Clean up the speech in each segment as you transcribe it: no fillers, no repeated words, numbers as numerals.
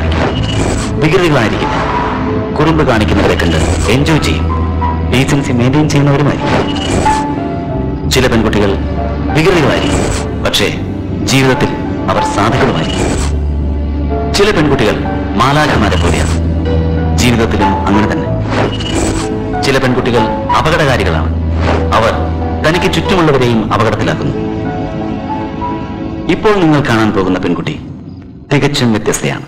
അപകടകാരികളായിരിക്കും, വികൃതികളായിരിക്കും, കുറുമ്പ് കാണിക്കുന്നവരെ കണ്ട് എൻജോയ് ചെയ്യും, ഡീസൻസി മെയിൻറ്റെയിൻ ചെയ്യുന്നവരുമായിരിക്കും. ചില പെൺകുട്ടികൾ വികൃതികളായിരിക്കും, പക്ഷേ ജീവിതത്തിൽ അവർ സാധുക്കളുമായിരിക്കും. ചില പെൺകുട്ടികൾ മാലാഖമാരെ പോലെയാണ്, ജീവിതത്തിലും അങ്ങനെ തന്നെ. ചില പെൺകുട്ടികൾ അപകടകാരികളാണ്, അവർ തനിക്ക് ചുറ്റുമുള്ളവരെയും അപകടത്തിലാക്കുന്നു. ഇപ്പോൾ നിങ്ങൾ കാണാൻ പോകുന്ന പെൺകുട്ടി തികച്ചും വ്യത്യസ്തയാണ്.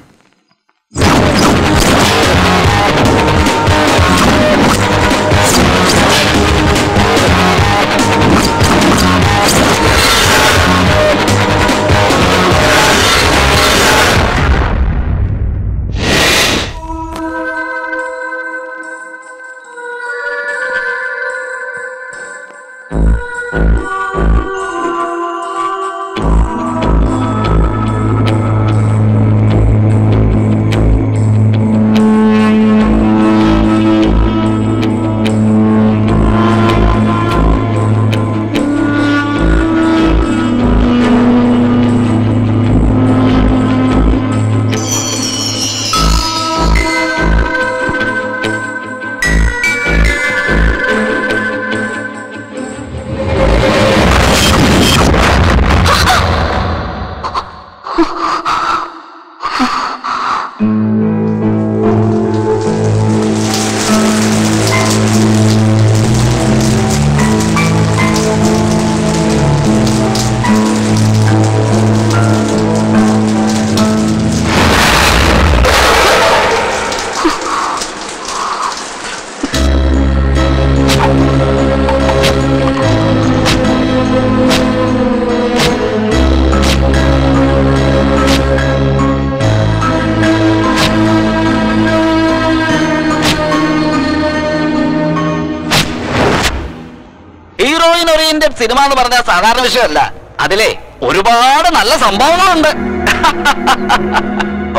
സിനിമ എന്ന് പറഞ്ഞാൽ സാധാരണ വിഷയമല്ല, അതിലെ ഒരുപാട് നല്ല സംഭവങ്ങളുണ്ട്.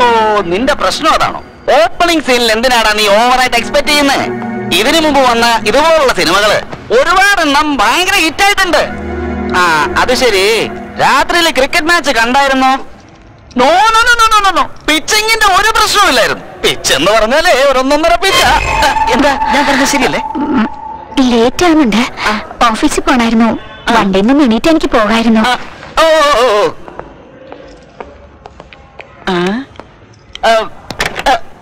ഓ, നിന്റെ പ്രശ്നം അതാണോ? ഓപ്പണിംഗ് സീനിൽ എന്തിനാടാ നീ ഓവറായിട്ട് എക്സ്പെക്ട് ചെയ്യുന്നത്? ഇതിനു മുമ്പ് വന്ന ഇതുപോലുള്ള സിനിമകള് ഒരുപാടെണ്ണം ഭയങ്കര ഹിറ്റായിട്ടുണ്ട്. ആ, അത് ശരി. രാത്രിയിൽ ക്രിക്കറ്റ് മാച്ച് കണ്ടായിരുന്നോ? No no no no no no, പിച്ചിങ്ങിന്റെ ഒരു പ്രശ്നമില്ലായിരുന്നു. പിച്ച് എന്ന് പറഞ്ഞാലേ ഒരൊന്നൊന്നര പിച്ച. എന്താ ഞാൻ പറഞ്ഞത് ശരിയല്ലേ? ലേറ്റ് ആവുന്നുണ്ട്, ഓഫീസിൽ പോണായിരുന്നു. വണ്ടിയിൽ നിന്ന് എണീറ്റ് എനിക്ക് പോകായിരുന്നു.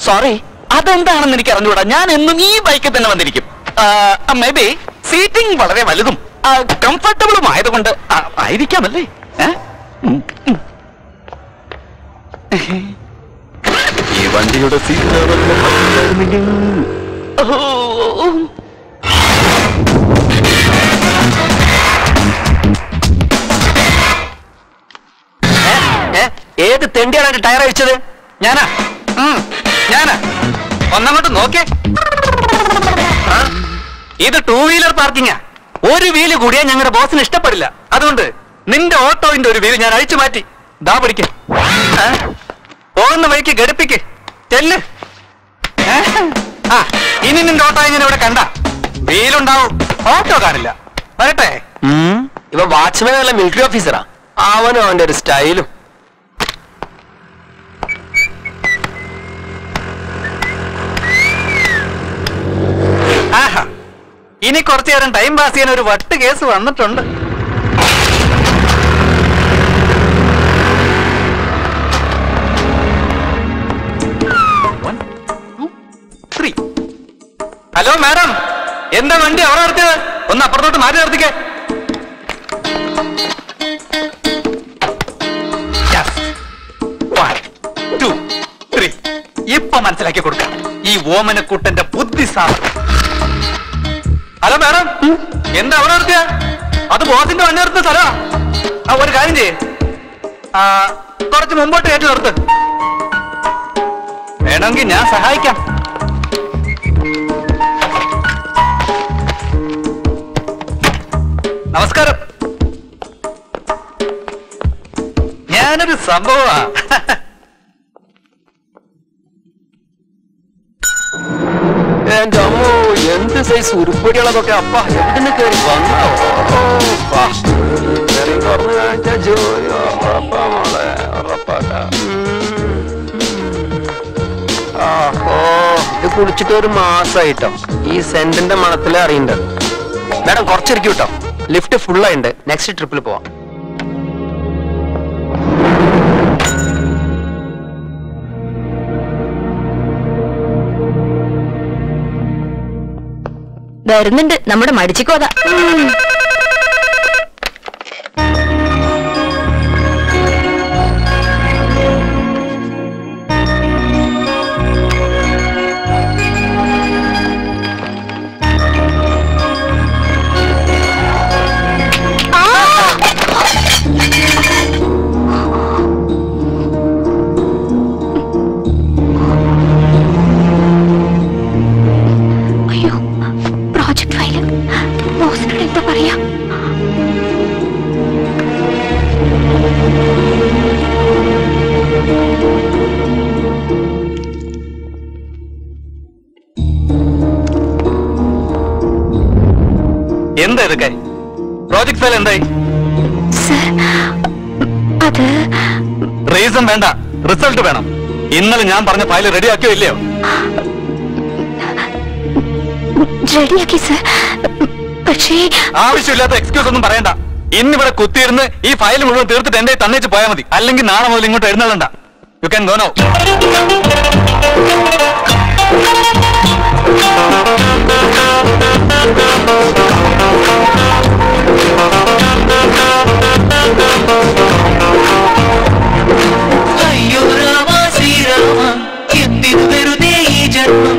സോറി, അതെന്താണെന്ന് എനിക്ക് അറിഞ്ഞുകൂടാ. ഞാൻ എന്നും ഈ ബൈക്കിൽ തന്നെ വന്നിരിക്കും. മേ ബി സീറ്റിംഗ് വളരെ വലുതും കംഫർട്ടബിളും ആയതുകൊണ്ട് ആയിരിക്കാമല്ലേ? ഈ വണ്ടിയുടെ സീറ്റ് ഏത് തെണ്ടിയാണ് ടയർ അഴിച്ചത്? ഞാനാ ഞാനാ ഒന്നങ്ങോട്ട് നോക്കേ. ഇത് 2 വീലർ പാർക്കിങ്ങാ. ഒരു വീല് കൂടിയാ ഞങ്ങളുടെ ബോസിന് ഇഷ്ടപ്പെടില്ല. അതുകൊണ്ട് നിന്റെ ഓട്ടോന്റെ ഒരു വീല് ഞാൻ അഴിച്ചു മാറ്റി. ദാ പിടിക്ക്. പോകുന്ന വഴിക്ക് ഘടിപ്പിക്ക്. ചെല്ല്. ഇനി നിന്റെ ഓട്ടോ ഇങ്ങനെ ഇവിടെ കണ്ട വീലുണ്ടാവും, ഓട്ടോ കാണില്ല. വരട്ടെ. ഇവ വാച്ച്മാൻ അല്ല, മിലിറ്ററി ഓഫീസറാ. അവനും അവന്റെ ഒരു സ്റ്റൈലും. ആഹാ, ഇനി കുറച്ചു നേരം ടൈം പാസ് ചെയ്യാൻ ഒരു വട്ട് കേസ് വന്നിട്ടുണ്ട്. ഹലോ മാഡം, എന്താ വണ്ടി അവിടെ നിർത്തിയത്? ഒന്ന് അപ്പുറത്തോട്ട് മാറ്റി നിർത്തിക്കേ. ഇപ്പൊ മനസ്സിലാക്കി കൊടുക്കാം ഈ ഓമനക്കൂട്ടന്റെ ബുദ്ധിസാമം. ഹലോ മാഡം, എന്താ അവിടെ നിർത്തിയ? അത് ബോസിന്റെ വണ്ടി നിർത്തുന്ന സ്ഥലമാ. ഒരു കാര്യം ചെയ്യേ, കുറച്ച് മുമ്പോട്ട് കയറ്റി നിർത്ത്. വേണമെങ്കിൽ ഞാൻ സഹായിക്കാം. നമസ്കാരം. ഞാനൊരു സംഭവമാ. എന്റെ അമ്മോ, എന്ത് സൈസ് ഉരുപ്പടികളൊക്കെ അപ്പ എവിടുന്ന് കയറി വന്നോ? തുറന്നു കാണിച്ച ജോലി ഉറപ്പാ മോളെ, ഉറപ്പാക്കാം. കുളിച്ചിട്ട് ഒരു മാസമായിട്ടോ. ഈ സെന്റിന്റെ മണത്തിലെ അറിയണ്ട്. മാഡം കുറച്ചിരിക്കും കേട്ടോ. ലിഫ്റ്റ് ഫുള്ളായിണ്ട്. നെക്സ്റ്റ് ട്രിപ്പിൽ പോവാം. വരുന്നുണ്ട് നമ്മുടെ മടിച്ചിക്കോത. എന്താ ഇതൊക്കെ? പ്രോജക്ട് ഫയൽ എന്തായി? അത് റീസൺ വേണ്ട, റിസൾട്ട് വേണം. ഇന്നലെ ഞാൻ പറഞ്ഞ ഫയൽ റെഡിയാക്കിയോ ഇല്ലയോ? റെഡിയാക്കി സർ. പക്ഷേ ആവശ്യമില്ലാത്ത എക്സ്ക്യൂസ് ഒന്നും പറയണ്ട. ഇന്നിവിടെ കുത്തിയിരുന്ന് ഈ ഫയൽ മുഴുവൻ തീർത്തിട്ട് എന്റെ തന്നേച്ച് പോയാൽ മതി. അല്ലെങ്കിൽ നാളെ മുതൽ ഇങ്ങോട്ട് എഴുന്നള്ളണ്ട. You can go now. അയ്യോ രാമ ശ്രീരാമ, എന്തിനു വെറുതെ ഈ ജന്മം.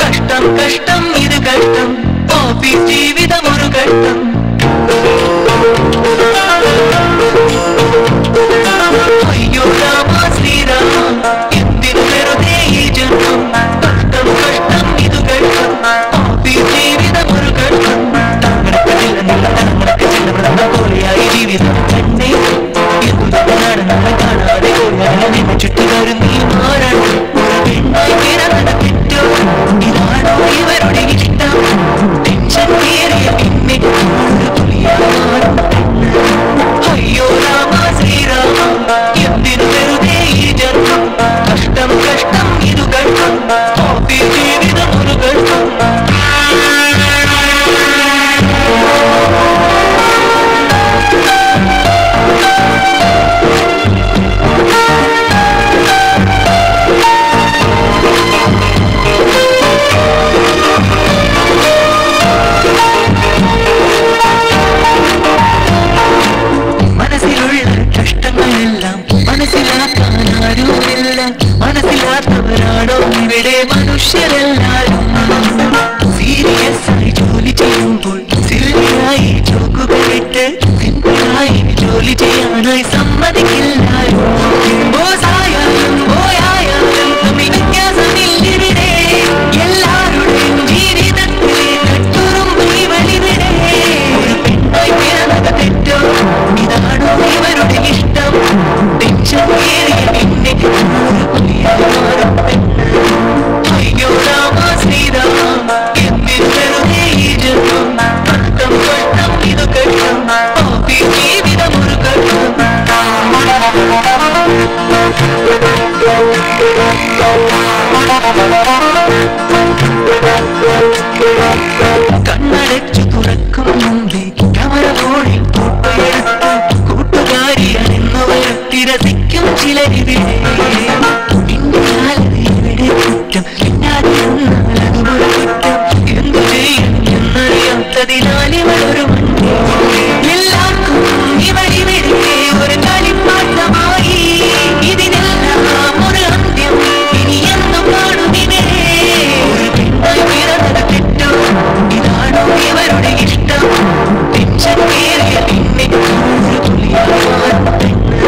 കഷ്ടം കഷ്ടം ഇത് കഷ്ടം, ഓഫീസ് ജീവിതം ഒരു കഷ്ടം. അയ്യോ രാമ ശ്രീരാമ, എന്തിനു വെറുതെ ഈ ജന്മം. കഷ്ടം കഷ്ടം ഇത് കഷ്ടം, ഓഫീസ് ജീവിതം ഒരു കഷ്ടം. പോലെയായി ജീവിതം തന്നെ എന്തുതന്നെയാണ് നമ്മളെ കാണാതെ പോയാലും ചുറ്റുകാരും നീ മാറണം. ഒരു പെണ്ണായി പിറന്നത് തെറ്റോ? ഇതാണോ ഇവരുടെ ഇഷ്ടം? ടെൻഷൻ കയറിയ പിന്നെ ഒരു പുലിയായി മാറും. അയ്യോ രാമ ശ്രീരാമ, എന്തിനു വെറുതെ ഈ ജന്മം. കഷ്ടം കഷ്ടം ഇതു കഷ്ടം, ഓഫീസ് ജീവിതം ഒരു കഷ്ടം. മനസ്സിലുള്ള കഷ്ടങ്ങളെല്ലാം മനസ്സിലാക്കാൻ ആരുമില്ല. മനസ്സിലാത്തവരാണോ ഇവിടെ മനുഷ്യരെല്ലാരും. സീരിയസ് ആയി ജോലി ചെയ്യുമ്പോൾ സില്ലിയായി ചോക്കുകളിട്ട് സിമ്പിളായി ജോലി ചെയ്യാനായി സമ്മതിക്കില്ലാരും. ബോസായാലും ബോയായാലും തമ്മിൽ വ്യത്യാസമില്ലിവിടെ. എല്ലാവരുടെയും ജീവിതത്തിലെ കട്ടുറുമ്പ് ഇവളിവിടെ. ഒരു പെണ്ണായി പിറന്നത് തെറ്റോ? ഇതാണോ ഇവരുടെ ഇഷ്ടം? ടെൻഷൻ കയറിയ പിന്നെ ഒരു പുലിയായി മാറും പെണ്ണ്. അയ്യോ രാമ ശ്രീരാമ, എന്തിനു വെറുതെ ഈ ജന്മം. കഷ്ടം കഷ്ടം ഇത് കഷ്ടം, ഓഫീസ് ജീവിതം ഒരു കഷ്ടം. കണ്ണടച്ചു തുറക്കും മുമ്പേ ക്യാമറ ഫോണിൽ ഫോട്ടോയെടുത്ത് കൂട്ടുകാരിയാണെന്ന് വരുത്തി രസിക്കും ചിലരിവിടെ. പിന്നാലെ കുറ്റം പിന്നാലെ അതുപോലെ കുറ്റം. എന്തു ചെയ്യണം എന്നറിയാത്തതിനാൽ ഇവളൊരു മണ്ടി. എല്ലാവർക്കും ഇവളിവിടെ ഒരു കളിപ്പാട്ടമായി. ഇതിനെല്ലാം ഒരു അന്ത്യം ഇനി എന്നും കാണുന്നിവരെ. ഒരു പെണ്ണായി പിറന്നത് തെറ്റോ? ഇതാണോ ഇവരുടെ ഇഷ്ടം? ടെൻഷൻ കയറിയ പിന്നെ ഒരു പുലിയായി മാറും പെണ്ണ്.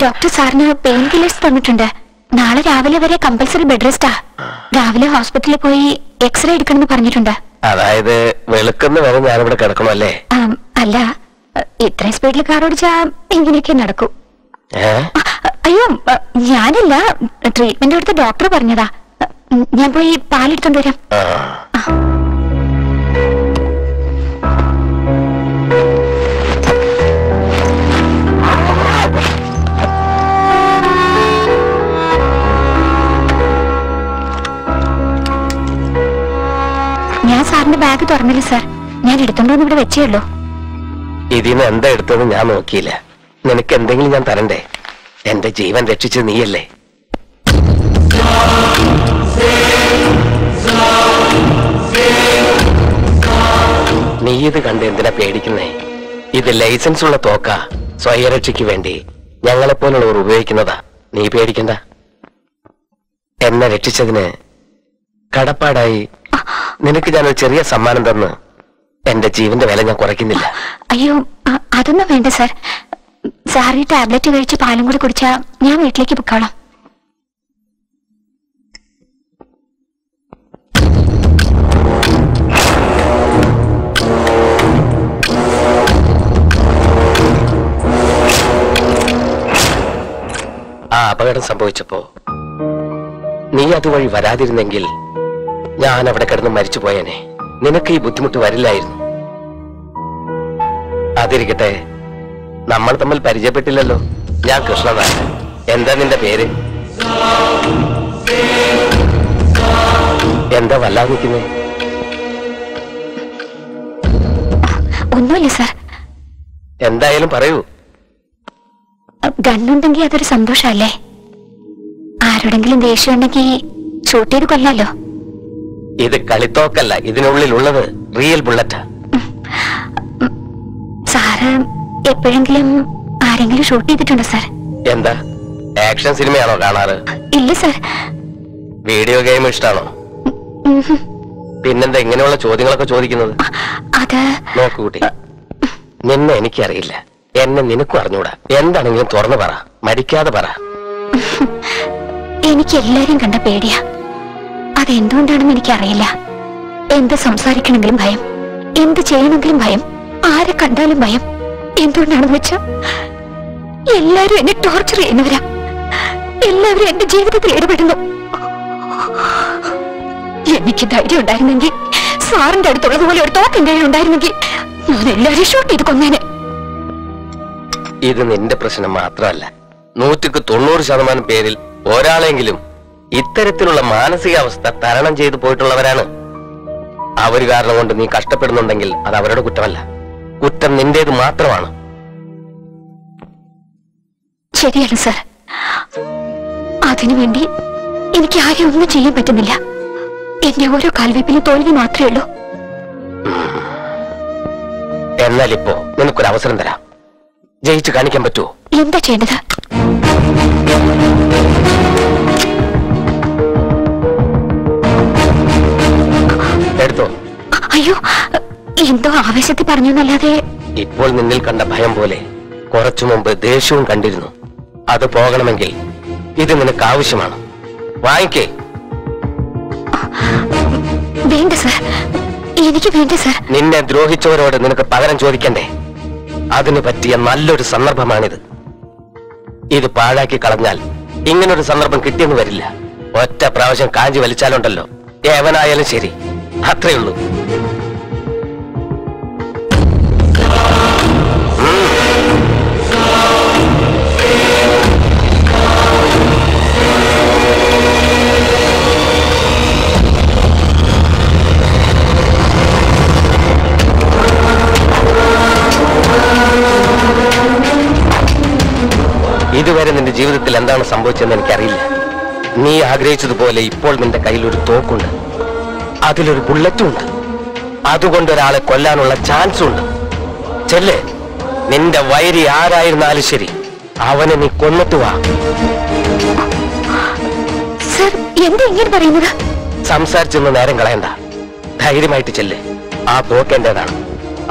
ഡോക്ടർ സാറിന് പെയിൻ കില്ലേഴ്സ് തന്നിട്ടുണ്ട്. നാളെ രാവിലെ വരെ കമ്പൽസറി ബെഡ് റെസ്റ്റാ. രാവിലെ ഹോസ്പിറ്റലിൽ പോയി എക്സ്റേ എടുക്കണമെന്ന് പറഞ്ഞിട്ടുണ്ട്. അതായത് വെളുക്കുന്ന വരെ ഞാനിവിടെ കിടക്കണമല്ലേ? അല്ല, ഇത്രയും സ്പീഡിൽ കാർ ഓടിച്ചാ ഇങ്ങനെയൊക്കെ നടക്കൂ. അയ്യോ, ഞാനല്ല, ട്രീറ്റ്മെന്റ് എടുത്ത ഡോക്ടർ പറഞ്ഞതാ. ഞാൻ പോയി പാലെടുത്തോണ്ട് വരാം. ഞാൻ സാറിന്റെ ബാഗ് തുറന്നില്ല സാർ. ഞാൻ എടുത്തോണ്ടോന്ന് ഇവിടെ വെച്ചേ ഉള്ളൂ. ഇതിന്ന് എന്താ എടുത്തതെന്ന് ഞാൻ നോക്കിയില്ല. നിനക്ക് എന്തെങ്കിലും ഞാൻ തരണ്ടേ? എന്റെ ജീവൻ രക്ഷിച്ചത് നീയല്ലേ? നീ ഇത് കണ്ട് എന്തിനാ പേടിക്കുന്നേ? ഇത് ലൈസൻസ് ഉള്ള തോക്ക. സ്വയരക്ഷയ്ക്ക് വേണ്ടി ഞങ്ങളെപ്പോലുള്ളവർ ഉപയോഗിക്കുന്നതാ. നീ പേടിക്കണ്ട. എന്നെ രക്ഷിച്ചതിന് കടപ്പാടായി നിനക്ക് ഞാനൊരു ചെറിയ സമ്മാനം തന്ന് എന്റെ ജീവന്റെ വില ഞാൻ കുറയ്ക്കുന്നില്ല. അയ്യോ, അതൊന്നും വേണ്ട സാർ. സാർ ഈ ടാബ്ലറ്റ് കഴിച്ച് പാലും കൂടി കുടിച്ചാ ഞാൻ വീട്ടിലേക്ക് പൊക്കോളാം. ആ അപകടം സംഭവിച്ചപ്പോ നീ അതുവഴി വരാതിരുന്നെങ്കിൽ ഞാൻ അവിടെ കിടന്ന് മരിച്ചു പോയേനെ. നിനക്ക് ഈ ബുദ്ധിമുട്ട് വരില്ലായിരുന്നു. അതിരിക്കട്ടെ, നമ്മൾ തമ്മിൽ പരിചയപ്പെട്ടില്ലല്ലോ. ഞാൻ കൃഷ്ണനാഥൻ. എന്താ നിന്റെ പേര്? എന്താ വല്ലാതെ നിൽക്കുന്നേ? ഒന്നുമില്ല സാർ. എന്തായാലും പറയൂ. ഗണ്ണുണ്ടെങ്കിൽ അതൊരു സന്തോഷല്ലേ. ആരോടെങ്കിലും ദേഷ്യം ഉണ്ടെങ്കിൽ ഷൂട്ട് ചെയ്ത് കൊല്ലാലോ. ഇത് കളിത്തോക്കല്ല, ഇതിനുള്ളിലുള്ളത് റിയൽ ബുള്ളറ്റാ. സാറ് എപ്പോഴെങ്കിലും ആരെങ്കിലും ഷൂട്ട് ചെയ്തിട്ടുണ്ടോ സാർ? എന്താ, ആക്ഷൻ സിനിമയാണോ കാണാറ്? ഇല്ല സാർ. വീഡിയോ ഗെയിം ഇഷ്ടാണോ? പിന്നെന്താ ഇങ്ങനെയുള്ള ചോദ്യങ്ങളൊക്കെ ചോദിക്കുന്നത്? അത് നോക്കൂ കുട്ടി, നിന്നെ എനിക്കറിയില്ല, എന്നെ നിനക്കും അറിഞ്ഞൂടാ. എന്താണെങ്കിലും തുറന്നു പറ, മരിക്കാതെ പറ. എനിക്ക് എല്ലാരും കണ്ട പേടിയാ. അതെന്തുകൊണ്ടാണെന്ന് എനിക്കറിയില്ല. എന്ത് സംസാരിക്കണമെങ്കിലും ഭയം, എന്ത് ചെയ്യണമെങ്കിലും ഭയം, ആരെ കണ്ടാലും ഭയം. എന്തുകൊണ്ടാണെന്ന് വെച്ചാ എല്ലാരും എന്നെ ടോർച്ചർ ചെയ്യുന്നവരാ. എല്ലാവരും എന്റെ ജീവിതത്തിൽ ഇടപെടുന്നു. എനിക്ക് ധൈര്യം ഉണ്ടായിരുന്നെങ്കിൽ, സാറിന്റെ അടുത്തുള്ളതുപോലെ ഒരു തോക്ക് എന്റെ ഉണ്ടായിരുന്നെങ്കിൽ ഞാൻ എല്ലാവരും ഷൂട്ട് ചെയ്ത് കൊന്നേനെ. ഇത് നിന്റെ പ്രശ്നം മാത്രമല്ല, 190% പേരിൽ ഒരാളെങ്കിലും ഇത്തരത്തിലുള്ള മാനസികാവസ്ഥ തരണം ചെയ്തു പോയിട്ടുള്ളവരാണ്. അവർ കാരണം കൊണ്ട് നീ കഷ്ടപ്പെടുന്നുണ്ടെങ്കിൽ അത് അവരുടെ കുറ്റമല്ല, കുറ്റം നിന്റേത് മാത്രമാണ്. ശരിയാണ് സാർ. അതിനുവേണ്ടി എനിക്ക് ആരെയും ഒന്നും ചെയ്യാൻ പറ്റുന്നില്ല. എന്റെ ഓരോ കാൽവെപ്പിലും തോൽവി മാത്രമേ ഉള്ളൂ. എന്നാൽ ഇപ്പോ നിനക്കൊരു അവസരം തരാം. ജയിച്ചു കാണിക്കാൻ പറ്റുമോ? എന്താ ചെയ്യേണ്ടത്? എടുത്തോ. അയ്യോ, എന്തോ ആവേശത്തിൽ പറഞ്ഞല്ലാതെ. ഇപ്പോൾ നിന്നിൽ കണ്ട ഭയം പോലെ കുറച്ചു മുമ്പ് ദേഷ്യവും കണ്ടിരുന്നു. അത് പോകണമെങ്കിൽ ഇത് നിനക്ക് ആവശ്യമാണ്. വാങ്ങിക്കേ. വേണ്ട സാർ, എനിക്ക് വേണ്ട സാർ. നിന്നെ ദ്രോഹിച്ചവരോട് നിനക്ക് പകരം ചോദിക്കണ്ടേ? അതിനു പറ്റിയ നല്ലൊരു സന്ദർഭമാണിത്. ഇത് പാഴാക്കി കളഞ്ഞാൽ ഇങ്ങനൊരു സന്ദർഭം കിട്ടിയെന്ന് വരില്ല. ഒറ്റ പ്രാവശ്യം കാഞ്ചി വലിച്ചാലുണ്ടല്ലോ, ഏവനായാലും ശരി, അത്രയുള്ളൂ. ഇതുവരെ നിന്റെ ജീവിതത്തിൽ എന്താണ് സംഭവിച്ചതെന്ന് എനിക്കറിയില്ല. നീ ആഗ്രഹിച്ചതുപോലെ ഇപ്പോൾ നിന്റെ കയ്യിൽ ഒരു തോക്കുണ്ട്, അതിലൊരു ബുള്ളറ്റും ഉണ്ട്. അതുകൊണ്ട് ഒരാളെ കൊല്ലാനുള്ള ചാൻസും ഉണ്ട്. ചെല്ലേ, നിന്റെ വൈരി ആരായിരുന്നാലും ശരി, അവനെ നീ കൊന്നിട്ട് വാ. സർ, എന്താ ഇങ്ങനെ പറയുന്നത്? സംസാരിച്ചൊന്ന് നേരം കളയണ്ട, ധൈര്യമായിട്ട് ചെല്ലേ. ആ തോക്ക് എന്റേതാണ്,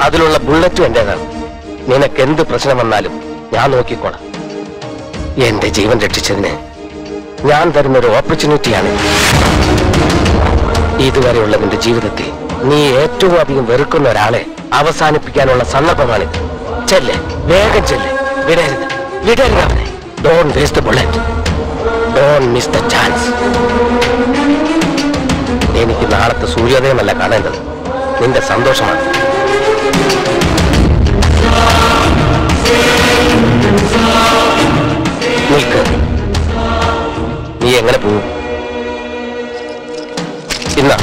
അതിലുള്ള ബുള്ളറ്റും എന്റേതാണ്. നിനക്ക് എന്ത് പ്രശ്നം വന്നാലും ഞാൻ നോക്കിക്കോളാം. എന്റെ ജീവൻ രക്ഷിച്ചതിന് ഞാൻ തരുന്നൊരു ഓപ്പർച്യൂണിറ്റിയാണ്. ഇതുവരെയുള്ള നിന്റെ ജീവിതത്തിൽ നീ ഏറ്റവും അധികം വെറുക്കുന്ന ഒരാളെ അവസാനിപ്പിക്കാനുള്ള സന്ദർഭമാണിത്. ചെല്ലെ, വേഗം ചെല്ലെ, വിടരുത്, വിടരുത് അവനെ. Don't waste the bullet, don't miss the chance. എനിക്ക് നാളത്തെ സൂര്യോദയമല്ല കാണേണ്ടത്, നിന്റെ സന്തോഷമാണ്. നിൽക്ക്, നീ എങ്ങനെ പോകും? ഇന്നാ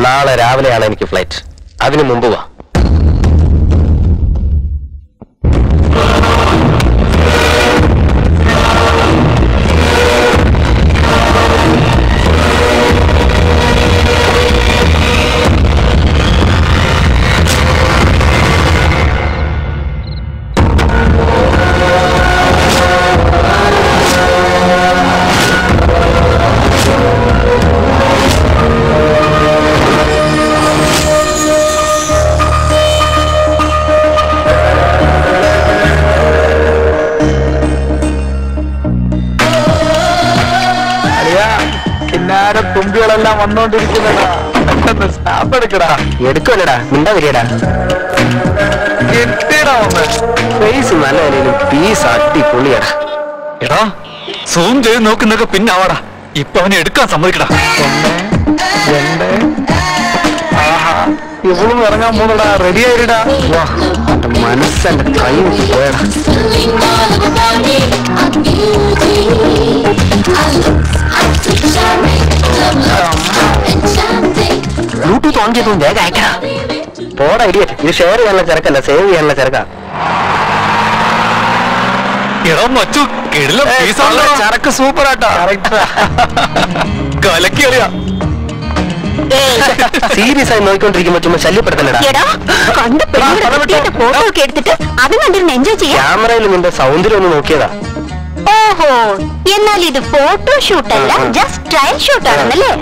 നാളെ രാവിലെയാണ് എനിക്ക് ഫ്ലൈറ്റ്, അതിനു മുമ്പ് വാ. തുമ്പികളെല്ലാം വന്നോണ്ടിരിക്കുന്നടാ, പെട്ടെന്ന് സ്നാപ്പ് എടുക്കടാ. എടുക്കല്ലടാ, മിണ്ടാ വരികടാ. കിട്ടിയടാ ഒന്ന്. ഫേസ് നല്ല നിലയിലും പീസ് അടിപൊളിയടാ. എടാ, സൂം ചെയ്ത് നോക്കുന്നൊക്കെ പിന്നെ ആവാടാ. ഇപ്പൊ അവനെ എടുക്കാൻ സമ്മതിക്കടാ. ഇവളും ഇറങ്ങാൻ പോകടാ, റെഡി ആയിടാ. മനസ്സെന്റെ കൈ പോയടാ. ബ്ലൂടൂത്ത് ഓൺ ചെയ്തു വേഗം അയക്കടാ. പോടാ ഇടിയറ്റ്, ഇത് ഷെയർ ചെയ്യാനുള്ള ചരക്കല്ല, സേവ് ചെയ്യാനുള്ള ചരക്കാ. എടാ മച്ചു, കിടിലം പീസാണല്ലോ. ചരക്ക് സൂപ്പർ ആട്ടാ. കലക്കി അറിയാ. സീരിയസ് ആയി നോക്കിക്കൊണ്ടിരിക്കുമ്പോ ചുമ്മാ ശല്യപ്പെടുത്തലടാ. ഫോട്ടോ ഒക്കെ എടുത്തിട്ട് അത് കണ്ടിരുന്ന് എൻജോയ് ചെയ്യാം. ക്യാമറയിൽ നിന്റെ സൗന്ദര്യം ഒന്ന് നോക്കിയതാ. ഓഹോ, എന്നാൽ ഇത് ഫോട്ടോ ഷൂട്ട് അല്ല, ജസ്റ്റ് ട്രയൽ ഷൂട്ട് ആണെന്നല്ലേ?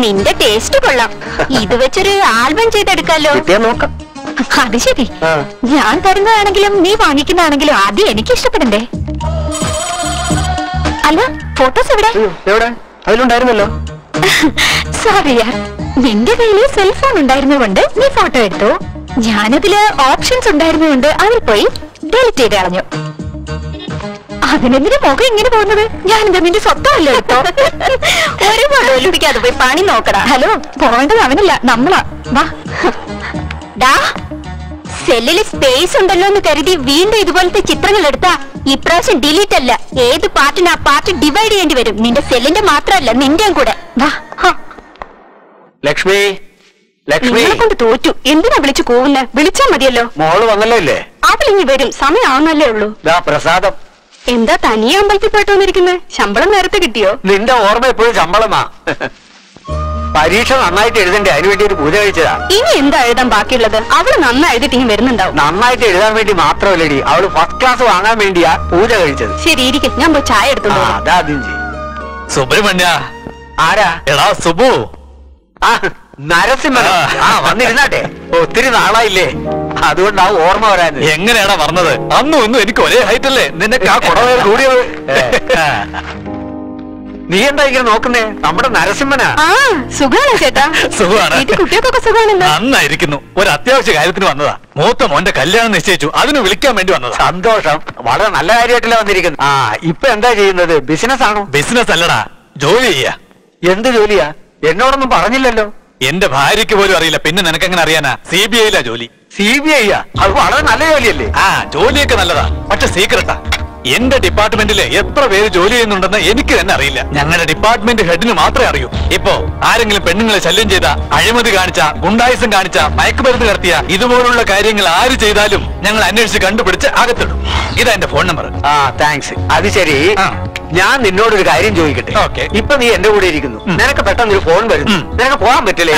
നിന്റെ ടേസ്റ്റ് കൊള്ളാം. ഇത് വെച്ചൊരു ആൽബം ചെയ്തെടുക്കാലോ. കിട്ടിയാ നോക്കാം. അത് ശരി, ഞാൻ തരുന്നതാണെങ്കിലും നീ വാങ്ങിക്കുന്നതാണെങ്കിലും ആദ്യം എനിക്ക് ഇഷ്ടപ്പെടണ്ടേ? അല്ല, ഫോട്ടോസ് എവിടെ? എവിടെ? അതിലുണ്ടായിരുന്നല്ലോ. സോറി യാർ, നിന്റെ കയ്യില് സെൽഫോൺ ഉണ്ടായിരുന്നുകൊണ്ട് നീ ഫോട്ടോ എടുത്തു. ഞാനതില് ഓപ്ഷൻസ് ഉണ്ടായിരുന്നുകൊണ്ട് അതിൽ പോയി ഡിലീറ്റ് ചെയ്ത് കളഞ്ഞു. അതിനെന്തിനു മുഖം ഇങ്ങനെ പോകുന്നത്? ഞാനെന്താ നിന്റെ സ്വത്തമല്ലോ എടുത്തോ? ഒരു ഫോട്ടോ പിടിക്കാതെ പോയി പണി നോക്കടാ. ഹലോ, പോവേണ്ടത് അവനല്ല, നമ്മളാ. വാ ഡാ, സെല്ലില് സ്പേസ് ഉണ്ടല്ലോ എന്ന് കരുതി വീണ്ടും ഇതുപോലത്തെ ചിത്രങ്ങൾ എടുത്താ ഇപ്രാവശ്യം ഡിലീറ്റ് അല്ല, ഏത് പാർട്ടിന് ആ പാർട്ട് ഡിവൈഡ് ചെയ്യേണ്ടി വരും. നിന്റെ സെല്ലിന്റെ മാത്രമല്ല, നിന്റെയും കൂടെ. വാ. ലക്ഷ്മി, ലക്ഷ്മി കൊണ്ട് തോറ്റു. എന്തിനാ വിളിച്ചു കൂവുന്നെ? വിളിച്ചാ മതിയല്ലോ. മോള് വന്നല്ലോ ഇല്ലേ? അവളിങ്ങി വരും, സമയമാവുന്നല്ലേ ഉള്ളൂ. പ്രസാദം. എന്താ തനിയെ അമ്പലത്തിൽ പോയിട്ട് വന്നിരിക്കുന്നത്? ശമ്പളം നേരത്തെ കിട്ടിയോ? നിന്റെ ഓർമ്മ എപ്പോഴും ശമ്പളമാ. പരീക്ഷ നന്നായിട്ട് എഴുതണ്ടേ, അതിനു വേണ്ടി ഒരു പൂജ കഴിച്ചതാ. ഇനി എന്താ എഴുതാൻ ബാക്കിയുള്ളത്? അവള് നന്നായി എഴുതിട്ട് ഇനി വരുന്നുണ്ടാവും. നന്നായിട്ട് എഴുതാൻ വേണ്ടി മാത്രമല്ലടി, അവള് ഫസ്റ്റ് ക്ലാസ് വാങ്ങാൻ വേണ്ടിയാ പൂജ കഴിച്ചത്. ശരി, ഇരിക്കും, ഞാൻ പോയി ചായ എടുത്തോളൂ. അതാദ്യം ചെയ്യും. സുബ്രഹ്മണ്യ. ആരാ? എടാ സുബു. നരസിംഹൻ. വന്നിരുന്നാട്ടെ, ഒത്തിരി നാളായില്ലേ, അതുകൊണ്ടാ ഓർമ്മ വരാൻ. എങ്ങനെയാടാ പറഞ്ഞത്? അന്നും ഇന്നും എനിക്ക് ഒരേ ഹൈറ്റ് അല്ലേ? നിനക്ക് ആ കുടവേ കൂടിയത്. നീ എന്താ ഇങ്ങനെ നോക്കുന്നേ? നമ്മുടെ നരസിംഹനാ. സുഖാണോ ചേട്ടാ? സുഖമാണ്. കുട്ടികൾക്കൊക്കെ സുഖാണല്ലോ. നന്നായിരിക്കുന്നു. ഒരു അത്യാവശ്യ കാര്യത്തിന് വന്നതാ. മൂത്ത മോന്റെ കല്യാണം നിശ്ചയിച്ചു, അതിന് വിളിക്കാൻ വേണ്ടി വന്നതാ. സന്തോഷം, വളരെ നല്ല കാര്യമായിട്ടല്ലേ വന്നിരിക്കുന്നത്. ഇപ്പൊ എന്താ ചെയ്യുന്നത്? ബിസിനസ് ആണോ? ബിസിനസ് അല്ലടാ, ജോലി ചെയ്യാ. എന്ത് ജോലിയാ? എന്നോടൊന്നും പറഞ്ഞില്ലല്ലോ. എന്റെ ഭാര്യയ്ക്ക് പോലും അറിയില്ല, പിന്നെ നിനക്കെങ്ങനെ അറിയാനാ? CBI ജോലി. CBI? അത് വളരെ നല്ല ജോലിയല്ലേ? ജോലിയൊക്കെ നല്ലതാ, പക്ഷെ സീക്രട്ടാ. എന്റെ ഡിപ്പാർട്ട്മെന്റിൽ എത്ര പേര് ജോലി ചെയ്യുന്നുണ്ടെന്ന് എനിക്ക് തന്നെ അറിയില്ല. ഞങ്ങളുടെ ഡിപ്പാർട്ട്മെന്റ് ഹെഡിന് മാത്രമേ അറിയൂ. ഇപ്പോ ആരെങ്കിലും പെണ്ണുങ്ങളെ ശല്യം ചെയ്ത, അഴിമതി കാണിച്ച, ഗുണ്ടായുസം കാണിച്ച, മയക്കുമരുന്ന് കടത്തിയ ഇതുപോലുള്ള കാര്യങ്ങൾ ആര് ചെയ്താലും ഞങ്ങൾ അന്വേഷിച്ച് കണ്ടുപിടിച്ച് അകത്തിടും. ഇതാ എന്റെ ഫോൺ നമ്പർ. താങ്ക്സ്. അത് ശരി, ഞാൻ നിന്നോടൊരു കാര്യം ചോദിക്കട്ടെ? ഓക്കെ. ഇപ്പൊ നീ എന്റെ കൂടെ ഇരിക്കുന്നു, നിനക്ക് പെട്ടെന്ന് ഒരു ഫോൺ വരുന്നു, നിനക്ക് പോകാൻ പറ്റില്ലേ?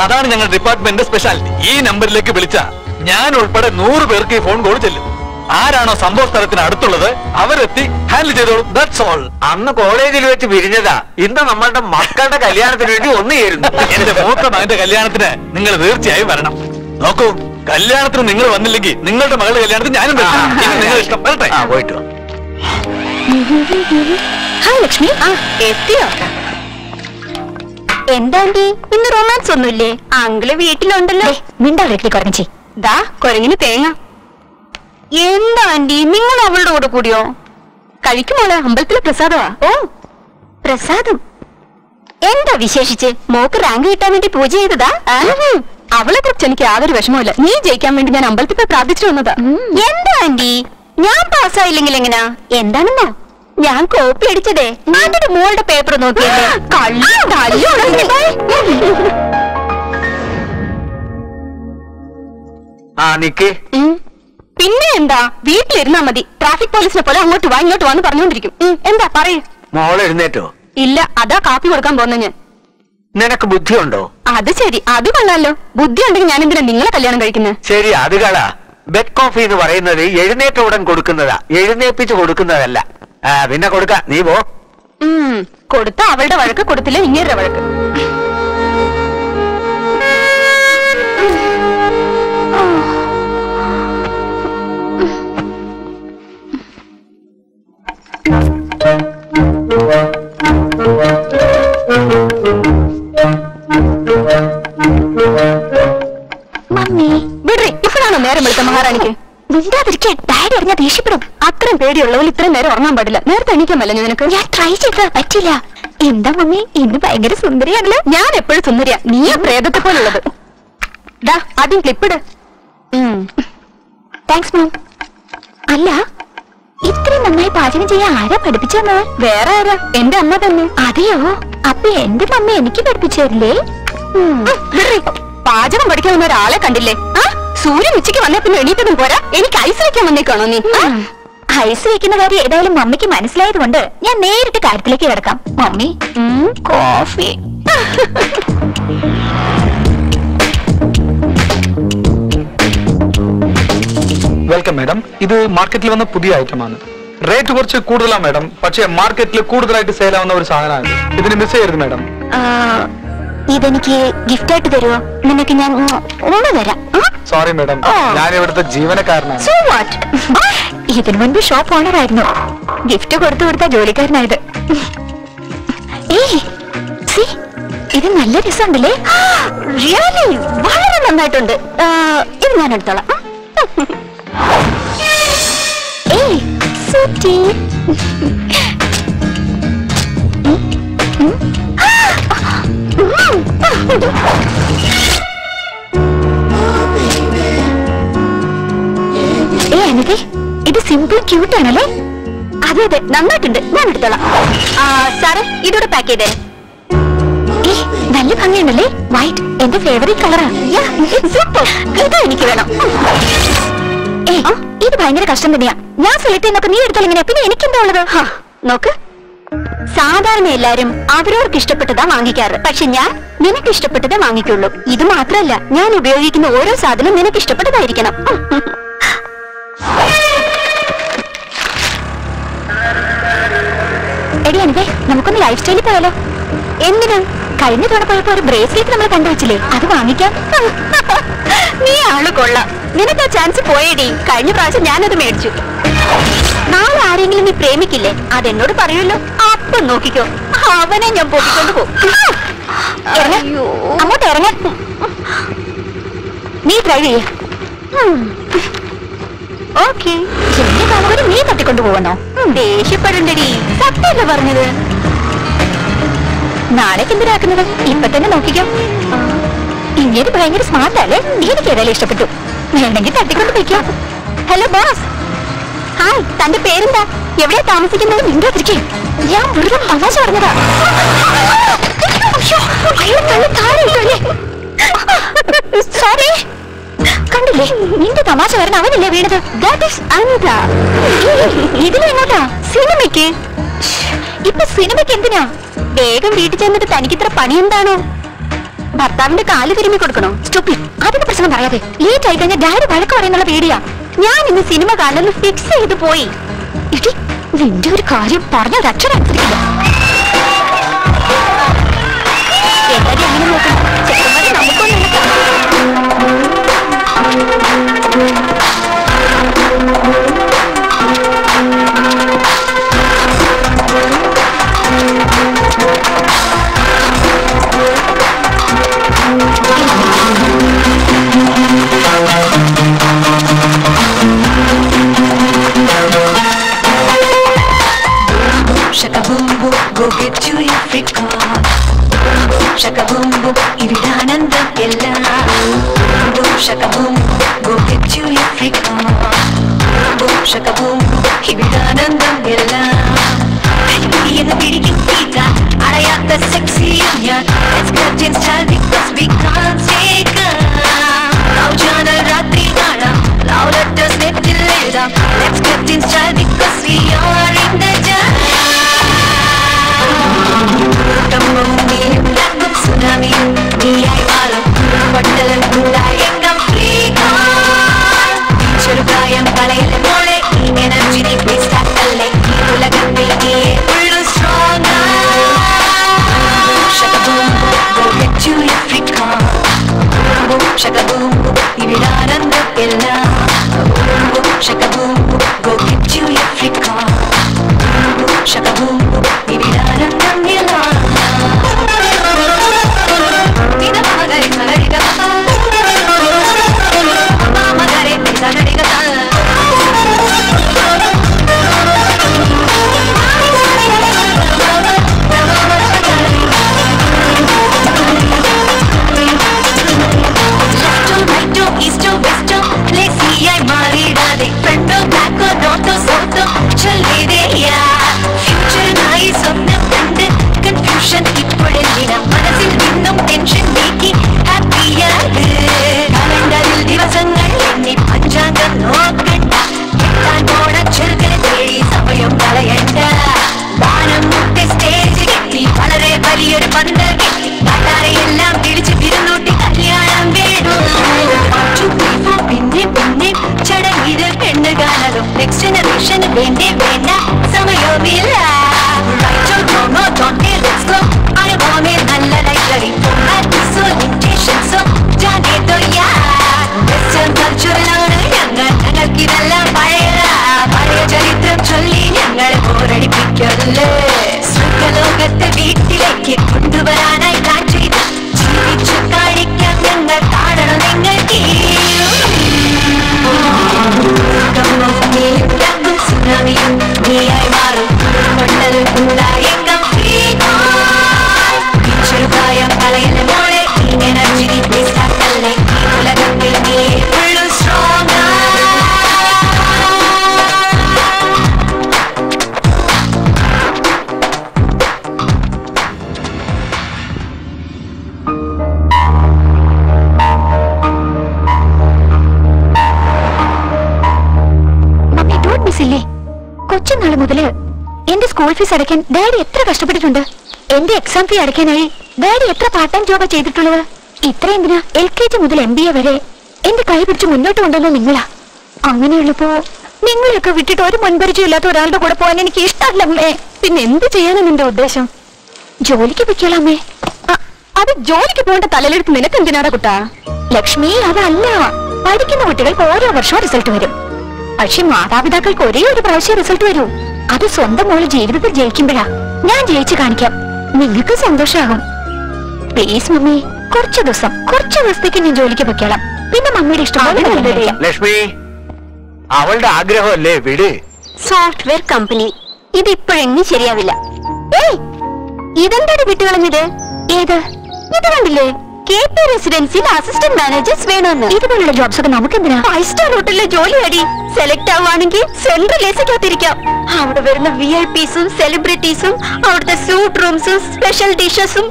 അതാണ് ഞങ്ങളുടെ ഡിപ്പാർട്ട്മെന്റിന്റെ സ്പെഷ്യാലിറ്റി. ഈ നമ്പറിലേക്ക് വിളിച്ച ഞാൻ ഉൾപ്പെടെ 100 പേർക്ക് ഈ ഫോൺ കോൾ ചെല്ലും. ആരാണോ സംഭവ സ്ഥലത്തിന് അടുത്തുള്ളത് അവരെത്തി ഹാൻഡിൽ ചെയ്തോളൂ. That's all. അന്ന് കോളേജിൽ വെച്ച് പിരിഞ്ഞതാ, ഇന്ന് നമ്മളുടെ മക്കളുടെ കല്യാണത്തിന് വേണ്ടി ഒന്നു ചേരുന്നു. എന്റെ മൂത്ത മകന്റെ കല്യാണത്തിന് നിങ്ങൾ തീർച്ചയായും വരണം. നോക്കൂ, കല്യാണത്തിന് നിങ്ങൾ വന്നില്ലെങ്കിൽ നിങ്ങളുടെ മകളുടെ കല്യാണത്തിന് ഞാനും വരണം. നിങ്ങൾ ഇഷ്ടം. വരട്ടെ. പോയിട്ട് വാ. ഹായ് ലക്ഷ്മി. എത്തിയോ? എന്താണ്ടി ഇന്ന് റൊമാൻസ് ഒന്നുമില്ലേ? അങ്കിള് വീട്ടിലുണ്ടല്ലോ. മിണ്ടാ വീട്ടിൽ കുറഞ്ഞി. ദാ കൊരങ്ങിന് തേങ്ങ. എന്താ ആന്റി, നിങ്ങൾ അവളുടെ കൂടെ കൂടിയോ? കഴിക്കുമോളെ, അമ്പലത്തിലെ പ്രസാദമാ. ഓ, പ്രസാദം. എന്താ വിശേഷിച്ച്? മോക്ക് റാങ്ക് കിട്ടാൻ വേണ്ടി പൂജ ചെയ്തതാ? അവളെ കുറിച്ച് എനിക്ക് യാതൊരു വിഷമമില്ല. നീ ജയിക്കാൻ വേണ്ടി ഞാൻ അമ്പലത്തിൽ പോയി പ്രാർത്ഥിച്ചു വന്നതാ. എന്താ ആന്റി, ഞാൻ പാസ്സായില്ലെങ്കിൽ എങ്ങനാ? എന്താണെന്നോ, ഞാൻ കോപ്പി അടിച്ചതേ അതിന്റെ മോളുടെ പേപ്പർ നോക്കിയല്ലേ. നിക്ക്. പിന്നെ എന്താ, വീട്ടിലിരുന്നാ മതി. ട്രാഫിക് പോലീസിനെ പോലെ അങ്ങോട്ട് വാ ഇങ്ങോട്ട് വാന്ന് പറഞ്ഞോണ്ടിരിക്കും. എന്താ പറയൂ. മോളെ എഴുന്നേറ്റോ? ഇല്ല, അതാ കാപ്പി കൊടുക്കാൻ പോന്ന ഞാൻ. നിനക്ക് ബുദ്ധിയുണ്ടോ? അത് ശരി, അത് കൊള്ളാലോ. ബുദ്ധി ഉണ്ടെങ്കിൽ ഞാൻ എന്തിനാ നിങ്ങളെ കല്യാണം കഴിക്കുന്നത്? ശരി, അത് കള. ബെഡ് കോഫി എന്ന് പറയുന്നത് എഴുന്നേറ്റ ഉടൻ കൊടുക്കുന്നതാ, എഴുന്നേപ്പിച്ച് കൊടുക്കുന്നതല്ല. പിന്നെ കൊടുക്ക, നീ പോ. കൊടുത്ത അവളുടെ വഴക്ക്, കൊടുത്തില്ല ഇങ്ങേരുടെ വഴക്ക്. മമ്മി വിടറി, ഇപ്പോഴാണോ നേരം വിളിച്ച മഹാറാണിക്ക്? മിണ്ടാതിരിക്കാൻ, ഡാഡി അറിഞ്ഞാൽ ദേഷ്യപ്പെടും. അത്രയും പേടിയുള്ളവൾ ഇത്രയും നേരം ഉറങ്ങാൻ പാടില്ല. നേരത്തെ എണീക്കാൻ പറ്റില്ല നിനക്ക്? ഞാൻ ട്രൈ ചെയ്താ പറ്റില്ല. എന്താ മമ്മി, ഇന്ന് ഭയങ്കര സുന്ദരിയാണല്ലോ. ഞാൻ എപ്പോഴും സുന്ദരിയാ, നീയാ പ്രേതത്തെ പോലുള്ളത്. ഡാ ആദ്യം ക്ലിപ്പിട്. Thanks ma'am. അല്ല, ഇത്രയും നന്നായി പാചകം ചെയ്യാൻ ആരാ പഠിപ്പിച്ചു തന്നത്? വേറെ ആരാ? എന്റെ അമ്മ തന്നെ. അതെയോ? അപ്പൊ എന്റെ മമ്മി എനിക്ക് പഠിപ്പിച്ചു തരില്ലേ? പാചകം പഠിക്കാൻ ഒരാളെ കണ്ടില്ലേ? സൂര്യൻ ഉച്ചയ്ക്ക് വന്ന പിന്നെ എണീറ്റതും പോരാ, എനിക്ക് ഐസ് വെക്കാൻ വന്നേക്കാണോ നീ? ഐസ് വെക്കുന്ന കാര്യം ഏതായാലും മമ്മിക്ക് മനസ്സിലായത് കൊണ്ട് ഞാൻ നേരിട്ട് കാര്യത്തിലേക്ക് കിടക്കാം. Mummy coffee. Welcome madam. ഇത് മാർക്കറ്റിൽ വന്ന പുതിയ ഐറ്റമാണ്. റേറ്റ് കുറച്ച് കൂടുതലാണ് മാഡം, പക്ഷേ മാർക്കറ്റിൽ കൂടുതലായിട്ട് സെയിൽ ആവുന്ന ഒരു സാധനമാണ്. ഇതിന് മിസ് ചെയ്യരുത് മാഡം. ഇതെനിക്ക് ഗിഫ്റ്റ് ആയിട്ട് തരുമോ? നിനക്ക് ഞാൻ ഊണ് തരാം. സോറി മാഡം, ഞാൻ ഇവിടുത്തെ ജീവനക്കാരനാണ്. ഇതിനു മുൻപ് ഷോപ്പ് ഓണർ ആയിരുന്നു. ഗിഫ്റ്റ് കൊടുത്തു കൊടുത്ത ജോലിക്കാരനായത്. ഇത് നല്ല രസമുണ്ടല്ലേ? റിയലി വളരെ നന്നായിട്ടുണ്ട്. ഇത് ഞാൻ എടുത്തോളാം. ഇത് സിമ്പിൾ ക്യൂട്ട് ആണല്ലേ? അതെ അതെ, നന്നായിട്ടുണ്ട്. ഞാൻ എടുത്തോളാം. സാറേ, ഇതോടെ പാക്ക് ചെയ്തേ. നല്ല ഭംഗിയുണ്ടല്ലേ? വൈറ്റ് എന്റെ ഫേവറേറ്റ് കളറാ. ഇത് എനിക്ക് വേണം. ഇത് ഭയങ്കര കഷ്ടം തന്നെയാ. ഞാൻ സെലക്ട് ചെയ്യുന്നൊക്കെ നീ എടുത്താൽ എങ്ങനെയാ? പിന്നെ എനിക്കെന്താ ഉള്ളത്? നോക്ക്, സാധാരണ എല്ലാരും അവരവർക്ക് ഇഷ്ടപ്പെട്ടതാ വാങ്ങിക്കാറ്. പക്ഷെ ഞാൻ നിനക്ക് ഇഷ്ടപ്പെട്ടതേ വാങ്ങിക്കുള്ളൂ. ഇത് മാത്രല്ല, ഞാൻ ഉപയോഗിക്കുന്ന ഓരോ സാധനം നിനക്ക് ഇഷ്ടപ്പെട്ടതായിരിക്കണം. എടി അനിതേ, നമുക്കൊന്ന് ലൈഫ് സ്റ്റൈലിൽ പോയാലോ? എന്തിനാ? കഴിഞ്ഞ തവണ പോയപ്പോ ഒരു ബ്രേസ്ലെറ്റ് നമ്മൾ കണ്ടുവച്ചില്ലേ, അത് വാങ്ങിക്കാം. നീ ആള് കൊള്ളാം. നിനക്ക് ആ ചാൻസ് പോയേടി. കഴിഞ്ഞ പ്രാവശ്യം ഞാനത് മേടിച്ചു. നാളെ ആരെങ്കിലും നീ പ്രേമിക്കില്ലേ, അതെന്നോട് പറയുമല്ലോ. അപ്പം നോക്കിക്കോ, അവനെ ഞാൻ പൊട്ടിക്കൊണ്ട് പോകും. അങ്ങോട്ട് ഇറങ്ങ. നീ ഡ്രൈവ് ചെയ്യ. ഓക്കെ. നീ തട്ടിക്കൊണ്ടു പോവണോ? ദേഷ്യപ്പെടണ്ടടി, സത്യമല്ല പറഞ്ഞത്. നാളേക്ക് എന്തിനാക്കുന്നത്? ഇപ്പൊ തന്നെ നോക്കിക്കോ. ഇങ്ങനെ ഭയങ്കര സ്മാർട്ട് അല്ലേ? എനിക്ക് ഏതായാലും ഇഷ്ടപ്പെട്ടു. വേണമെങ്കിൽ തട്ടിക്കൊണ്ട് പോയിക്കോ. Hello boss. ഹായ്, തന്റെ പേരെന്താ? എവിടെയാ താമസിക്കുന്നത്? മിണ്ടാതിരിക്കേ. ഞാൻ വെറുതെ തമാശ പറഞ്ഞതാ. സോറി. കണ്ടില്ലേ, നിന്റെ തമാശ കാരണം അവനല്ലേ വീണത്. ഇതിലെങ്ങോട്ടാ? സിനിമയ്ക്ക്. ഇപ്പൊ സിനിമയ്ക്ക് എന്തിനാ? വേഗം വീട്ടിൽ ചെന്നിട്ട് തനിക്കിത്ര പണി എന്താണോ? ഭർത്താവിന്റെ കാല് തിരുമ്മി കൊടുക്കണോ? സ്റ്റോപ്പിൽ. അതിന്റെ പ്രശ്നം പറയാതെ. ലേറ്റ് ആയി കഴിഞ്ഞാൽ ഡാഡി വഴക്ക് പറയുന്നുള്ള പേടിയാ. ഞാൻ ഇന്ന് സിനിമ കാണുന്നത് ഫിക്സ് ചെയ്ത് പോയി. ഇടി, നിന്റെ ഒരു കാര്യം പറഞ്ഞ ഒരു അക്ഷരം അനുസരിക്കില്ല. എല്ലാരും അങ്ങനെ നോക്കണം. ചെറുപ്പത്തിൽ നമുക്കൊന്നും Shaka boom boom, go get you your freak on. Shaka boom boom, ividanandam ella. Boom shaka boom boom, go get you your freak on. Boom shaka boom boom, ividanandam ella. Pidiyana pidikin pita, adayatha sexy union. Let's get in style because we can't stay calm. Now jana ratri nada, love letters nettil elda. Let's get in style because we are in the jam. Tsunami, നീയായി മാറും പട്ടലം കുണ്ടായെങ്കം ചെറുപ്രായം കളയിലെ മോളെ ഈ energy നീ വേസ്റ്റാക്കല്ലേ ഈ ഉലകത്തിൽ നീയെ ഉള്ളു strong ശകബൂം go get you your freak on ശകബൂം ഇവിടാനന്ദം എല്ലാം ശകബൂം go get you your freak on ശകബൂം ഇവിടാനന്ദം എല്ലാം മനസ്സിൽ നിന്നും ടെൻഷൻ നീക്കി ഹാപ്പിയാക് കലണ്ടറിൽ ദിവസങ്ങൾ എണ്ണി പഞ്ചാംഗം നോക്കണ്ട എത്താൻ പോണ ചെറുക്കനെ തേടി സമയം കളയണ്ട ദാനം മുട്ടി സ്റ്റേജ് കെട്ടി വളരെ വലിയൊരു പന്തൽ കെട്ടി നാട്ടാരെയെല്ലാം പിടിച്ച് തിരുന്നൂട്ടി കല്യാണം വേണം പിന്നെ പിന്നെ ചടങ്ങിത് പെണ്ണ് കാണലും നെക്സ്റ്റ് ജനറേഷന് വേണ്ടേ വേണ്ട സമയവുമില്ല അനുഭവമേ നല്ല ലൈബ്രറി ഫോർമാറ്റീസോ ലിമിറ്റേഷൻസോ ജാനേതോ യാ വെസ്റ്റേൺ കൾച്ചറിലാണ് ഞങ്ങൾക്കിതെല്ലാം പഴയ ചരിത്രം ചൊല്ലി ഞങ്ങളെ ബോറടിപ്പിക്കല്ലേ സ്വർഗലോകത്തെ വീട്ടിലേക്ക് കൊണ്ടുവരാനായി പ്ലാൻ ചെയ്ത് ജീവിച്ചു കാണിക്കാൻ ഞങ്ങൾ കാണണം നിങ്ങൾക്ക് സുനാമിയും നീയായി മാറും മണ്ഡലം ഉണ്ടായെങ്കം ചെറുപ്രായം കളയിലെ മോളെ ഈ എനർജി നീ വേസ്റ്റാക്കല്ലേ ഈ ഉലകത്തിൽ നീ ഉള്ളു സ്ട്രോങ് കൊച്ചുനാള് മുതല് എന്റെ സ്കൂൾ ഫീസ് അടയ്ക്കാൻ ഡാഡി എത്ര കഷ്ടപ്പെട്ടിട്ടുണ്ട്. എന്റെ എക്സാം ഫീ അടയ്ക്കാനായി ഡാഡി എത്ര പാർട്ട് ടൈം ജോബാ ചെയ്തിട്ടുള്ളത്. ഇത്ര എന്തിനാ LKG മുതൽ MBA വരെ എന്റെ കൈ പിടിച്ച് മുന്നോട്ട് കൊണ്ടുവന്ന നിങ്ങളാ. അങ്ങനെയുള്ളപ്പോ നിങ്ങളെയൊക്കെ വിട്ടിട്ട് ഒരു മുൻപരിചയം ഇല്ലാത്ത ഒരാളുടെ കൂടെ പോകാൻ എനിക്ക് ഇഷ്ടമല്ലമ്മേ. പിന്നെ എന്ത് ചെയ്യാനാ നിന്റെ ഉദ്ദേശം? ജോലിക്ക് പൊയ്ക്കോളാമേ. അത് ജോലിക്ക് പോകേണ്ട തലയിലെടുത്ത് നിനക്ക് എന്തിനാടാ കുട്ടാ? ലക്ഷ്മി, അതല്ല. പഠിക്കുന്ന കുട്ടികൾക്ക് ഓരോ വർഷവും റിസൾട്ട് വരും. പക്ഷെ മാതാപിതാക്കൾക്ക് ഒരേ ഒരു പ്രാവശ്യം റിസൾട്ട് വരൂ. അത് സ്വന്തം മോള് ജീവിതത്തിൽ ജയിക്കുമ്പോഴാ. ഞാൻ ജയിച്ചു കാണിക്കാം, നിങ്ങൾക്ക് സന്തോഷമാകും. പ്ലീസ് മമ്മി, കുറച്ച് ദിവസത്തേക്ക് ഞാൻ ജോലിക്ക് പൊയ്ക്കോളാം. പിന്നെ മമ്മിയുടെ ഇഷ്ടം. ലക്ഷ്മി, അവളുടെ ആഗ്രഹമല്ലേ വിട്. സോഫ്റ്റ്വെയർ കമ്പനി ഇത് ഇപ്പോഴെങ്ങും ശരിയാവില്ല. ഏയ്, ഇതെന്താണ് വിട്ടുകളഞ്ഞത്? ഏത്? ഇത് കണ്ടില്ലേ? KP റെസിഡൻസിൽ അസിസ്റ്റന്റ് മാനേജേഴ്സ് വേണമെന്ന്. ഇതുപോലുള്ള ജോബ്സ് ഒക്കെ നമുക്ക് എന്തിനാ? 5 സ്റ്റാർ ഹോട്ടലിലെ ജോലി അടി. സെലക്ട് ആവുകയാണെങ്കിൽ സെൻട്രൽ എസിക്കകത്തിരിക്കാം. അവിടെ വരുന്ന VIPസും സെലിബ്രിറ്റീസും അവിടുത്തെ സ്യൂട്ട് റൂംസും സ്പെഷ്യൽ ഡിഷസും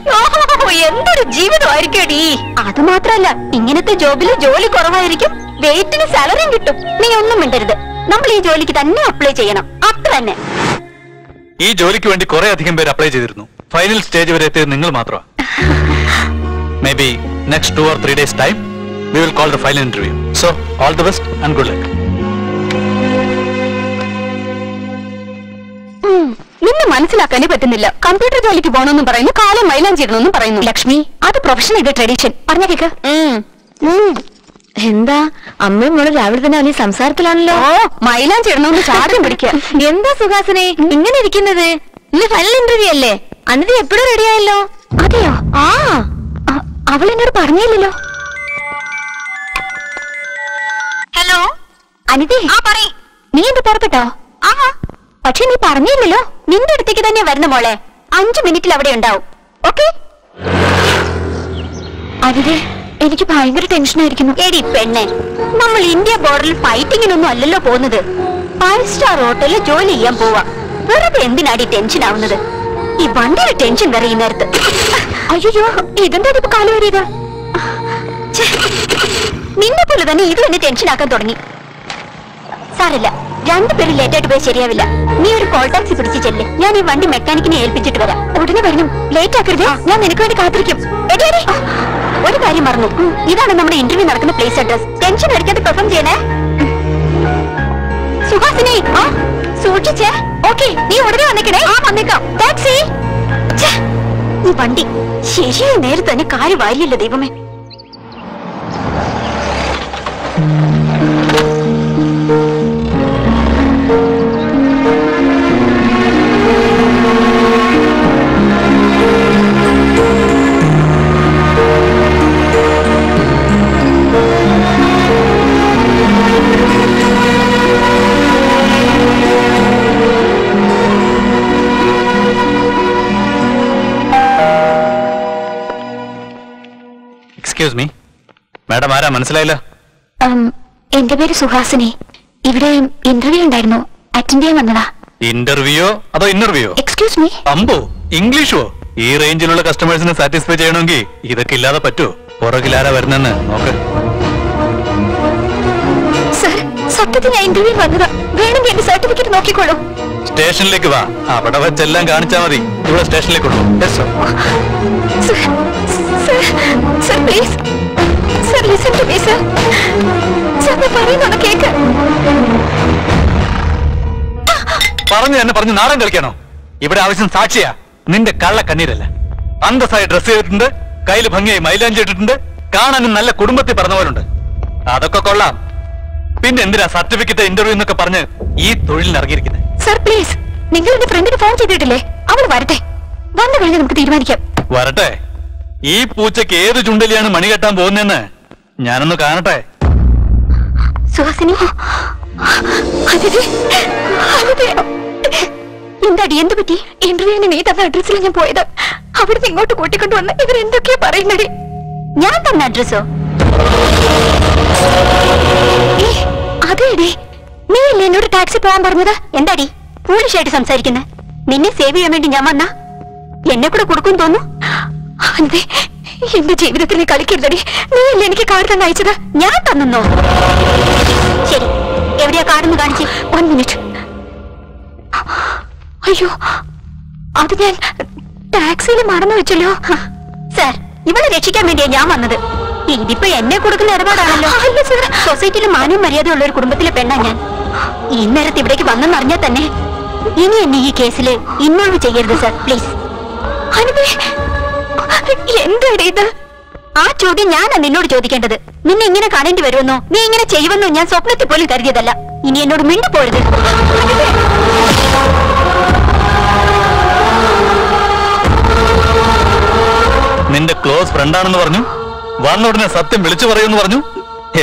എന്തൊരു ജീവിതമായിരിക്കും അടി. അത് മാത്രല്ല, ഇങ്ങനത്തെ ജോബിൽ ജോലി കുറവായിരിക്കും, വെയിറ്റിന് സാലറിയും കിട്ടും. നീ ഒന്നും മിണ്ടരുത്. നമ്മൾ ഈ ജോലിക്ക് തന്നെ അപ്ലൈ ചെയ്യണം, അത്ര തന്നെ. ഈ ജോലിക്ക് വേണ്ടി കുറെ അധികം പേര് അപ്ലൈ ചെയ്തിരുന്നു. ഫൈനൽ സ്റ്റേജ് വരെ എത്തിയത് നിങ്ങൾ മാത്രമാണ്. Maybe next 2 or 3 days time we will call the final interview. So all the best and good luck. നിന്നെ മനസ്സിലാക്കാനേ പറ്റുന്നില്ല. കമ്പ്യൂട്ടർ ജോലിക്ക് പോകണമെന്നും പറയുന്നു, കാലം മൈലാഞ്ചി ഇടണമെന്നും പറയുന്നു. ലക്ഷ്മി, അത് പ്രൊഫഷൻ, ഇത് ട്രഡീഷൻ. പറഞ്ഞ കേക്ക്. എന്താ അമ്മയും മോള് രാവിലെ തന്നെ അവന് സംസാരത്തിലാണല്ലോ. മൈലാഞ്ചി ഇടണമെന്ന് ചാടും പിടിക്കുക. എന്താ സുഹാസിനെ ഇങ്ങനെ ഇരിക്കുന്നത്? ഇന്ന് ഫൈനൽ ഇന്റർവ്യൂ അല്ലേ? അനിത എപ്പോഴും റെഡിയായല്ലോ. അതെയോ? അവൾ എന്നോട് പറഞ്ഞില്ലല്ലോ. ഹലോ അനിതേ, നീ എന്ത് പുറപ്പെട്ടോ? പക്ഷെ നീ പറഞ്ഞില്ലല്ലോ. നിന്റെ അടുത്തേക്ക് തന്നെ വരുന്ന മോളെ. 5 മിനിറ്റിൽ അവിടെ ഉണ്ടാവും. ഓക്കെ? അനിതേ, എനിക്ക് ഭയങ്കര ടെൻഷനായിരിക്കുന്നു. എടി പെണ്ണെ, നമ്മൾ ഇന്ത്യ ബോർഡറിൽ ഫൈറ്റിങ്ങിനൊന്നും അല്ലല്ലോ പോകുന്നത്. 5 സ്റ്റാർ ഹോട്ടലിൽ ജോലി ചെയ്യാൻ പോവാ. വെറുതെ എന്തിനാടി ടെൻഷൻ ആവുന്നത്? ഈ വണ്ടിയുടെ ടെൻഷൻ വേറെ ഈ നേരത്ത്. അയ്യോ, ഇതെന്താ ഇപ്പൊ കാലം വരിയത്? നിന്നെ പോലെ തന്നെ ഇത് എന്നെ ടെൻഷൻ ആക്കാൻ തുടങ്ങി. സാരല്ല, 2 പേരും ലേറ്റായിട്ട് പോയി ശരിയാവില്ല. നീ ഒരു കോൾ ടാക്സി പിടിച്ച് ചെല്ല്. ഞാൻ ഈ വണ്ടി മെക്കാനിക്കിനെ ഏൽപ്പിച്ചിട്ട് വരാം. ഉടനെ വരണം. ലേറ്റ് ആക്കരുത്. ഞാൻ നിനക്ക് വേണ്ടി കാത്തിരിക്കും. ഒരു കാര്യം മറന്നു. ഇതാണ് നമ്മുടെ ഇന്റർവ്യൂ നടക്കുന്ന പ്ലേസ് അഡ്രസ്. ടെൻഷൻ അടിക്കാതെ പെർഫോം ചെയ്യണേ. സുഹാസിനി, സൂക്ഷിച്ചേ. ഓക്കെ, നീ ഉടനെ വന്നേക്കണേ. വന്നേക്കാം. ടാക്സി. ഈ വണ്ടി ശരിയായ നേരത്തെ തന്നെ കാര്യം വാരിയല്ലോ ദൈവമേ. എക്സ്ക്യൂസ് മീ മാഡം, ആരാ മനസ്സിലായില്ല? എന്റെ പേര് സുഹാസിനി. ഇവിടെ ഇന്റർവ്യൂ ഉണ്ടായിരുന്നു, അറ്റൻഡ് ചെയ്യാൻ വന്നതാ. ഇന്റർവ്യൂയോ അതോ ഇന്റർവ്യൂയോ? Excuse me. അമ്പോ, ഇംഗ്ലീഷോ? ഈ റേഞ്ചിലുള്ള കസ്റ്റമേഴ്സിനെ സാറ്റിസ്ഫൈ ചെയ്യണമെങ്കിൽ ഇതൊക്കെ ഇല്ലാതെ പറ്റുമോ? പുറകിലാരാ വരുന്നെന്ന് നോക്ക്. സർ, സത്യത്തിൽ ഞാൻ ഇന്റർവ്യൂ വന്നതാ. വേണമെങ്കിൽ എന്റെ സർട്ടിഫിക്കറ്റ് നോക്കിക്കോളൂ. സ്റ്റേഷനിലേക്ക് വാ, അവിടെ വെച്ചെല്ലാം കാണിച്ചാൽ മതി. ഇവിടെ സ്റ്റേഷനിലേക്ക് കൊണ്ടുപോകും. Sir please, sir listen to me sir. Sir ഞാൻ പറയുന്നൊന്ന് കേക്ക്. പറഞ്ഞു തന്നെ പറഞ്ഞു നാടൻ കളിക്കാനോ? ഇവിടെ ആവശ്യം സാക്ഷിയാ, നിന്റെ കള്ള കണ്ണീരല്ല. അന്തസ്സായി ഡ്രസ് ചെയ്തിട്ടുണ്ട്, കയ്യിൽ ഭംഗിയായി മൈലാഞ്ചി ഇട്ടിട്ടുണ്ട്, കാണാനും നല്ല കുടുംബത്തിൽ പറഞ്ഞ പോലുണ്ട്. അതൊക്കെ കൊള്ളാം. പിന്നെ എന്തിനാ സർട്ടിഫിക്കറ്റ് ഇന്റർവ്യൂ എന്നൊക്കെ പറഞ്ഞ് ഈ തൊഴിലിന് ഇറങ്ങിയിരിക്കുന്നത്? സർ പ്ലീസ്, നിങ്ങൾ എന്റെ ഫ്രണ്ടിന് ഫോൺ ചെയ്തിട്ടില്ലേ? അവൾ വരട്ടെ, വന്നു കഴിഞ്ഞ് നമുക്ക് തീരുമാനിക്കാം. വരട്ടെ. ഈ പൂച്ചയ്ക്ക് ഏത് ചുണ്ടലിയാണ് മണി കെട്ടാൻ പോകുന്നതെന്ന് ഞാനൊന്ന് കാണട്ടെ. സുഹാസിനി, എന്താടി, എന്ത് പറ്റി? ഇന്റർവ്യൂവിന് നീ തന്ന അഡ്രസ്സിൽ ഞാൻ പോയത്. അവിടുന്ന് ഇങ്ങോട്ട് കൂട്ടിക്കൊണ്ടുവന്ന് ഇവരെന്തൊക്കെയാ പറയുന്നത്? ഞാൻ തന്ന അഡ്രസ്സോ? അതേടി, നീ അല്ലേ എന്നോട് ടാക്സി പോകാൻ പറഞ്ഞത്? എന്താടി പൂളിഷായിട്ട് സംസാരിക്കുന്നത്? നിന്നെ സേവ് ചെയ്യാൻ വേണ്ടി ഞാൻ വന്നാ എന്നെ കൂടെ കൊടുക്കും തോന്നുന്നു. അതെ, എന്റെ ജീവിതത്തിൽ നീ കളിക്കരുതടി. നീ അല്ലേ എനിക്ക് കാർഡ് തന്നെ അയച്ചത്? ഞാൻ തന്നോ? ശരി, എവിടെയാ കാർഡെന്ന് കാണിച്ച്? 1 മിനിറ്റ്. അയ്യോ, അത് ഞാൻ ടാക്സിയിൽ മറന്നു വെച്ചല്ലോ. സാർ, ഇവളെ രക്ഷിക്കാൻ വേണ്ടിയാ ഞാൻ വന്നത്. ഇതിപ്പോ എന്നെ കൊടുക്കുന്ന ഇടപാടാണല്ലോ. സൊസൈറ്റിയിൽ മാന്യം മര്യാദയുള്ള ഒരു കുടുംബത്തിലെ പെണ്ണാ ഞാൻ. ഈ നേരത്തെ ഇവിടേക്ക് വന്നെന്ന് അറിഞ്ഞാൽ തന്നെ ഇനി എന്നെ ഈ കേസിൽ ഇൻവോൾവ് ചെയ്യരുത് സാർ, പ്ലീസ്. എന്താ ഇത്? ആ ചോദ്യം ഞാനാ നിന്നോട് ചോദിക്കേണ്ടത്. നിന്നെ ഇങ്ങനെ കാണേണ്ടി വരുമെന്നോ നീ ഇങ്ങനെ ചെയ്യുമെന്നോ ഞാൻ സ്വപ്നത്തിൽ പോലും കരുതിയതല്ല. ഇനി എന്നോട് മിണ്ടു പോരുത്. നിന്റെ ക്ലോസ് ഫ്രണ്ടാണെന്ന് പറഞ്ഞു, വന്ന ഉടനെ സത്യം വിളിച്ചു പറയുമെന്ന് പറഞ്ഞു,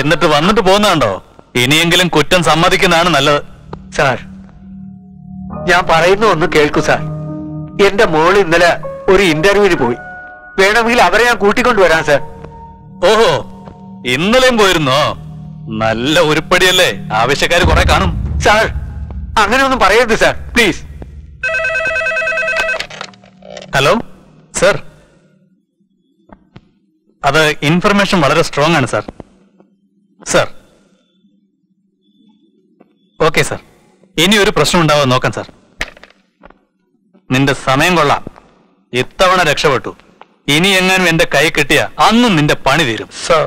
എന്നിട്ട് വന്നിട്ട് പോകുന്നുണ്ടോ? ഇനിയെങ്കിലും കുറ്റം സമ്മതിക്കുന്നതാണ് നല്ലത്. സാർ, ഞാൻ പറയുന്ന ഒന്ന് കേൾക്കൂ സാർ. എന്റെ മോള് ഇന്നലെ ഒരു ഇന്റർവ്യൂവിന് പോയി. വേണമെങ്കിൽ അവരെ ഞാൻ കൂട്ടിക്കൊണ്ടുവരാം സാർ. ഓഹോ, ഇന്നലെയും പോയിരുന്നോ? നല്ല ഉരുപ്പടിയല്ലേ, ആവശ്യക്കാർ കുറെ കാണും. സാർ, അങ്ങനെ ഒന്നും പറയരുത് സാർ, പ്ലീസ്. ഹലോ സർ, അത് ഇൻഫർമേഷൻ വളരെ സ്ട്രോങ് ആണ് സാർ. സാർ, ഓക്കെ സാർ, ഇനി ഒരു പ്രശ്നം ഉണ്ടാവാൻ നോക്കാം സാർ. നിന്റെ സമയം കൊള്ളാം, ഇത്തവണ രക്ഷപ്പെട്ടു. ഇനി എങ്ങാനും എന്റെ കൈ കിട്ടിയ അന്നും നിന്റെ പണി തീരും. സർ,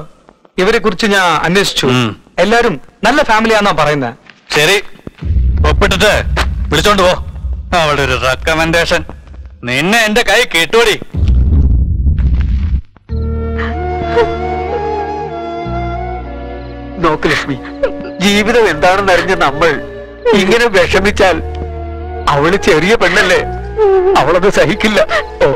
ഇവരെ കുറിച്ച് ഞാൻ അന്വേഷിച്ചു. എല്ലാരും നല്ല ഫാമിലിയാന്നാ പറയുന്നത്. ശരി, ഒപ്പിട്ടിട്ട് വിളിച്ചോണ്ട് പോ. അവിടെ ഒരു റെക്കമെൻഡേഷൻ. നിന്നെ എന്റെ കൈ കിട്ടൂടി. നോക്ക് ലക്ഷ്മി, ജീവിതം എന്താണെന്ന് അറിഞ്ഞ നമ്മൾ ഇങ്ങനെ വിഷമിച്ചാൽ അവള് ചെറിയ പെണ്ണല്ലേ, അവളത് സഹിക്കില്ല. ഓ,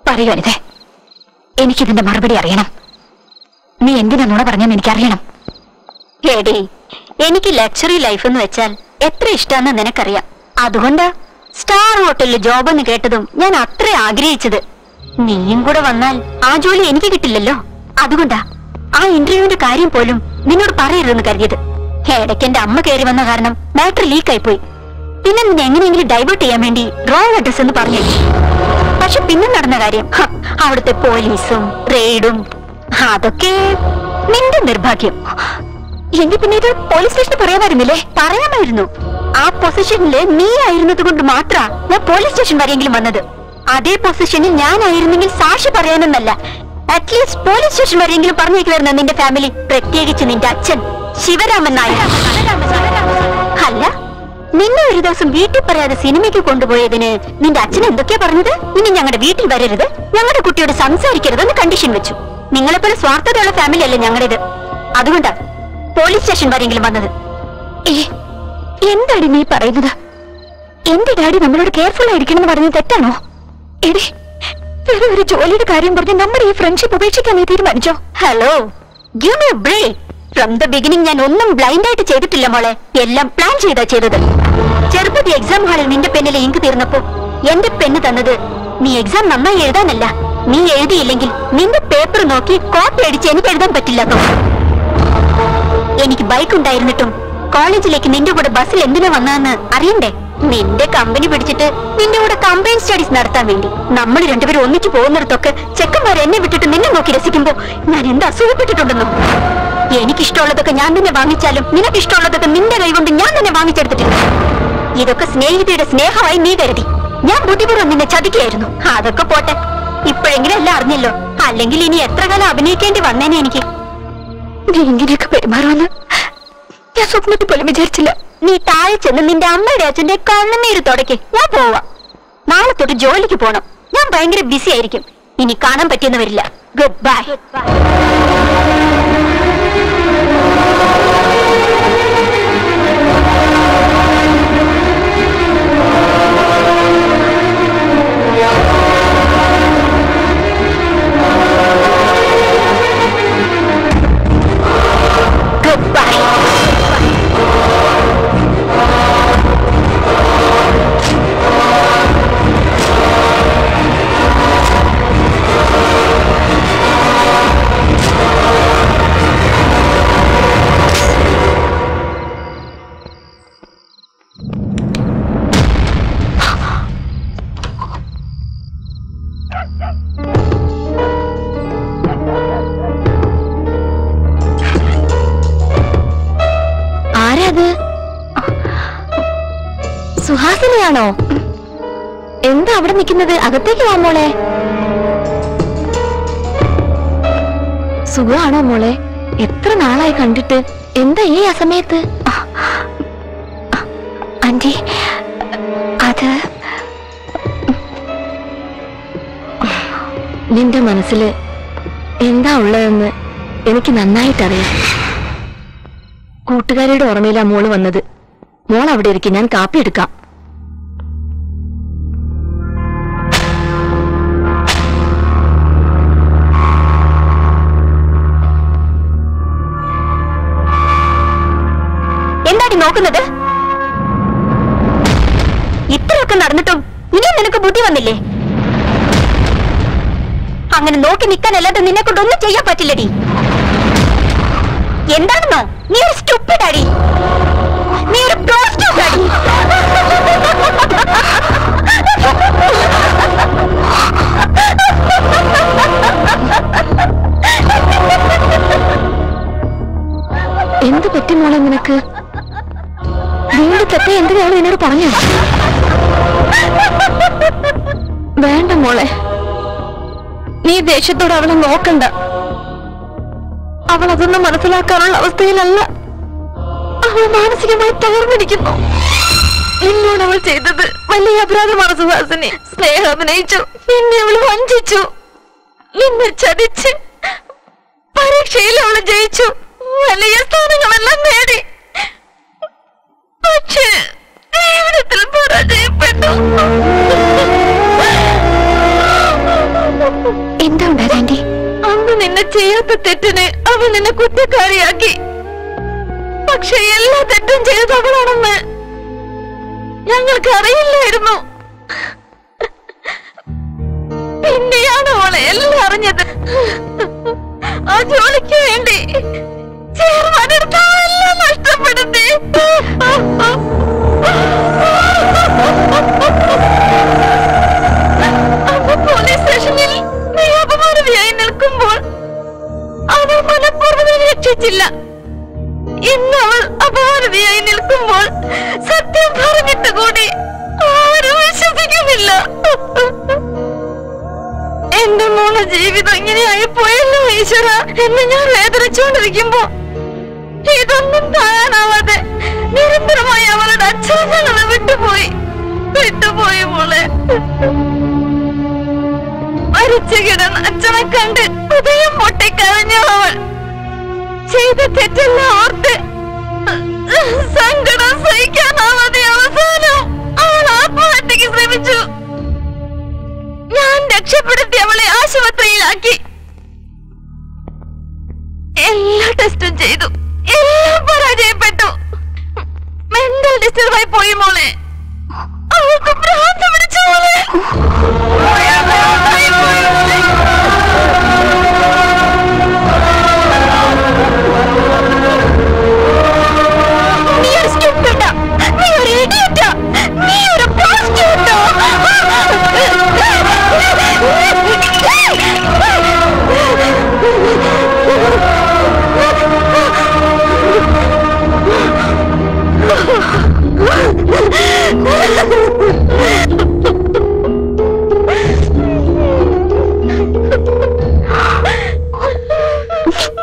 പറയൂ അനിതേ, എനിക്കിതിന്റെ മറുപടി അറിയണം. നീ എന്തിനാ നുണ പറഞ്ഞെന്ന് എനിക്കറിയണം. എടീ, എനിക്ക് ലക്ഷറി ലൈഫ് എന്ന് വെച്ചാൽ എത്ര ഇഷ്ടാന്ന് നിനക്കറിയാം. അതുകൊണ്ടാ സ്റ്റാർ ഹോട്ടലിൽ ജോബ് എന്ന് കേട്ടതും ഞാൻ അത്ര ആഗ്രഹിച്ചത്. നീയും കൂടെ വന്നാൽ ആ ജോലി എനിക്ക് കിട്ടില്ലല്ലോ. അതുകൊണ്ടാ ആ ഇന്റർവ്യൂവിന്റെ കാര്യം പോലും നിന്നോട് പറയരുതെന്ന് കരുതിയത്. ഇടയ്ക്ക് എന്റെ അമ്മ കയറി വന്ന കാരണം മാറ്റർ ലീക്കായി പോയി. പിന്നെ നിന്നെ എങ്ങനെയെങ്കിലും ഡൈവേർട്ട് ചെയ്യാൻ വേണ്ടി റോങ് അഡ്രസ് എന്ന് പറഞ്ഞു. പക്ഷെ പിന്നെ നടന്ന കാര്യം അവിടുത്തെ പോലീസും റെയ്ഡും, അതൊക്കെ നിന്റെ നിർഭാഗ്യം. എങ്കിൽ പിന്നെ ഇത് പോലീസ് സ്റ്റേഷനിൽ പറയാമായിരുന്നില്ലേ? പറയാമായിരുന്നു. ആ പൊസിഷനില് നീ ആയിരുന്നത് കൊണ്ട് മാത്രാ ഞാൻ പോലീസ് സ്റ്റേഷൻ വരെയെങ്കിലും വന്നത്. അതേ പൊസിഷനിൽ ഞാനായിരുന്നെങ്കിൽ സാക്ഷി പറയാനെന്നല്ല, അറ്റ്ലീസ്റ്റ് പോലീസ് സ്റ്റേഷൻ വരെയെങ്കിലും പറഞ്ഞേക്കുവായിരുന്നു നിന്റെ ഫാമിലി, പ്രത്യേകിച്ച് നിന്റെ അച്ഛൻ ശിവരാമൻ നായർ. അല്ല, നിന്നെ ഒരു ദിവസം വീട്ടിൽ പറയാതെ സിനിമയ്ക്ക് കൊണ്ടുപോയതിന് നിന്റെ അച്ഛൻ എന്തൊക്കെയാ പറഞ്ഞത്? ഇനി ഞങ്ങളുടെ വീട്ടിൽ വരരുത്, ഞങ്ങളുടെ കുട്ടിയോട് സംസാരിക്കരുതെന്ന് കണ്ടീഷൻ വെച്ചു. നിങ്ങളെപ്പോലെ സ്വാർത്ഥതയുള്ള ഫാമിലി അല്ലേ ഞങ്ങളുടേത്. അതുകൊണ്ടാ പോലീസ് സ്റ്റേഷൻ വരെയെങ്കിലും വന്നത്. എന്താണ് നീ പറയുന്നത്? എന്റെ ഡാഡി നമ്മളോട് കെയർഫുൾ ആയിരിക്കണം എന്ന് പറഞ്ഞത് തെറ്റാണോ? എടേ, വേറെ ഒരു ജോലിയുടെ കാര്യം പറഞ്ഞ് നമ്മുടെ ഈ ഫ്രണ്ട്ഷിപ്പ് ഉപേക്ഷിക്കാൻ നീ തീരുമാനിച്ചോ? Hello, give me a break. From the beginning ഞാൻ ഒന്നും ബ്ലൈൻഡ് ആയിട്ട് ചെയ്തിട്ടില്ല മോളെ, എല്ലാം പ്ലാൻ ചെയ്താ ചെയ്തത്. ചെറുപ്പത്തിൽ എക്സാം ഹാളിൽ നിന്റെ പെന്നിലെ ഇങ്ക് തീർന്നപ്പോ എന്റെ പെണ്ണ് തന്നത് നീ എക്സാം നന്നായി എഴുതാനല്ല, നീ എഴുതിയില്ലെങ്കിൽ നിന്റെ പേപ്പർ നോക്കി കോപ്പി അടിച്ച് എനിക്ക് എഴുതാൻ പറ്റില്ല. എനിക്ക് ബൈക്ക് ഉണ്ടായിരുന്നിട്ടും കോളേജിലേക്ക് നിന്റെ കൂടെ ബസ്സിൽ എന്തിനാ വന്നതെന്ന് അറിയണ്ടേ? നിന്റെ കമ്പനി പിടിച്ചിട്ട് നിന്റെ കൂടെ കമ്പൈൻ സ്റ്റഡീസ് നടത്താൻ വേണ്ടി നമ്മൾ രണ്ടുപേരും ഒന്നിച്ചു പോകുന്നിടത്തൊക്കെ ചെക്കന്മാർ എന്നെ വിട്ടിട്ട് നിന്നെ നോക്കി രസിക്കുമ്പോ ഞാൻ എന്താ അസൂയപ്പെട്ടിട്ടുണ്ടെന്നോ? എനിക്കിഷ്ടമുള്ളതൊക്കെ ഞാൻ തന്നെ വാങ്ങിച്ചാലും നിനക്കിഷ്ടമുള്ളതൊക്കെ നിന്റെ കൈകൊണ്ട് ഞാൻ തന്നെ വാങ്ങിച്ചെടുത്തിട്ടില്ല. ഇതൊക്കെ സ്നേഹിതയുടെ സ്നേഹമായി നീ കരുതി. ഞാൻ ബുദ്ധിപൂർവ്വം നിന്നെ ചതിക്കുകയായിരുന്നു. അതൊക്കെ പോട്ടെ, ഇപ്പോഴെങ്കിലും എല്ലാം അറിഞ്ഞല്ലോ. അല്ലെങ്കിൽ ഇനി എത്ര കാലം അഭിനയിക്കേണ്ടി വന്നേനെ എനിക്ക്. നീ ഇങ്ങനെയൊക്കെ പെരുമാറുമെന്ന് ഞാൻ സ്വപ്നത്തിൽ പോലും വിചാരിച്ചില്ല. നീ താഴെ ചെന്ന് നിന്റെ അമ്മയുടെ അച്ഛന്റെ കണ്ണുനീര് തുടയ്ക്ക്. ഞാൻ പോവാം. നാളെ തൊട്ട് ജോലിക്ക് പോണം. ഞാൻ ഭയങ്കര ബിസി ആയിരിക്കും. ഇനി കാണാൻ പറ്റിയെന്ന് വരില്ല. Goodbye. സുഹാസിനിയാണോ? എന്താ അവിടെ നിൽക്കുന്നത്? അകത്തേക്ക് വാ മോളെ. സുഖമാണോ മോളെ? എത്ര നാളായി കണ്ടിട്ട്. എന്താ ഈ അസമയത്ത്? ആന്റി, അത് നിന്റെ മനസ്സിൽ എന്താ ഉള്ളതെന്ന് എനിക്ക് നന്നായിട്ടറിയാം. കൂട്ടുകാരുടെ ഓർമ്മയിലാ മോള് വന്നത്. മോൾ അവിടെ ഇരിക്കും, ഞാൻ കാപ്പി എടുക്കാം. എന്താടി നോക്കുന്നത്? ഇത്രയൊക്കെ നടന്നിട്ടും ഇനി നിനക്ക് ബുദ്ധി വന്നില്ലേ? അങ്ങനെ നോക്കി നിൽക്കാനല്ലാതെ നിന്നെ കൊണ്ടൊന്നും ചെയ്യാൻ പറ്റില്ലടി. എന്താണെന്നോ, നീ ഒരു സ്റ്റുപ്പിഡ് അടി, നീ ഒരു പ്രോസ്റ്റിറ്റ്യൂട്ട് അടി. എന്ത് പറ്റി മോളെ നിനക്ക്? വീണ്ടും തെറ്റേ എന്തിനാണ് എന്നോട് പറഞ്ഞു? വേണ്ട മോളെ, നീ ദേഷ്യത്തോടെ അവളെ നോക്കണ്ട. അവൾ അതൊന്നും മനസ്സിലാക്കാനുള്ള അവസ്ഥയിലല്ല. അവൾ മാനസികമായി തകർന്നിരിക്കുന്നു. എന്നോട് അവൾ ചെയ്തത് വലിയ അപരാധമാണ് സുഹാസിനി. സ്നേഹം അഭിനയിച്ചു, നിന്നെ അവൾ വഞ്ചിച്ചു, നിന്നെ ചതിച്ച്. പരീക്ഷയിൽ അവൾ ജയിച്ചു, വലിയ സ്ഥാനങ്ങളെല്ലാം നേടി. പക്ഷേ ജീവിതത്തിൽ പരാജയപ്പെട്ടു. എന്താ ഉണ്ടായത് ആന്റി? അന്ന് നിന്നെ ചെയ്യാത്ത തെറ്റിന് അവൻ നിന്നെ കുറ്റക്കാരിയാക്കി. പക്ഷെ എല്ലാ തെറ്റും ചെയ്തത് അവളാണെന്ന് ഞങ്ങൾക്ക് അറിയില്ലായിരുന്നു. പിന്നെയാണ് അവളെ എല്ലാം അറിഞ്ഞത്. ആ ജോലിക്ക് വേണ്ടി ചേർമാനെടുത്തെല്ലാം നഷ്ടപ്പെടുത്തി. അന്ന് പോലീസ് സ്റ്റേഷനിൽ നീ അപമാനതയായി നിൽക്കുമ്പോൾ അവൾ മനഃപൂർവ്വം രക്ഷിച്ചില്ല. ഇന്ന് അവൾ അപമാനതയായി നിൽക്കുമ്പോൾ സത്യം പറഞ്ഞിട്ട് കൂടി ആരും വിശ്വസിക്കുന്നില്ല. എന്റെ മോളെ ജീവിതം ഇങ്ങനെയായി പോയല്ലോ ഈശ്വര എന്ന് ഞാൻ വേദനിച്ചുകൊണ്ടിരിക്കുമ്പോ ഇതൊന്നും താങ്ങാനാവാതെ നിരന്തരമായി അവളുടെ അച്ഛൻ ഞങ്ങളെ വിട്ടുപോയി മോളെ. മരിച്ചു കിടന്ന അച്ഛനെ കണ്ട് ഹൃദയം പൊട്ടിക്കരഞ്ഞു അവൾ. ചെയ്ത തെറ്റെല്ലാം ഓർത്ത് സങ്കടം സഹിക്കാനാവാതെ അവസാനം അവൾ ആത്മഹത്യക്ക് ശ്രമിച്ചു. ഞാൻ രക്ഷപ്പെടുത്തി അവളെ ആശുപത്രിയിലാക്കി. എല്ലാ ടെസ്റ്റും ചെയ്തു, എല്ലാം പരാജയപ്പെട്ടു. മെന്റൽ ഡിസ്റ്റർബായി പോയി മോളെ. അവൾക്ക് ഭ്രാന്ത് പിടിച്ചു മോളെ. നീ ഒരു സ്റ്റുപ്പിഡാ, നീ ഒരു ഇഡിയറ്റാ, നീ ഒരു പ്രോസ്റ്റിറ്റ്യൂട്ടാ.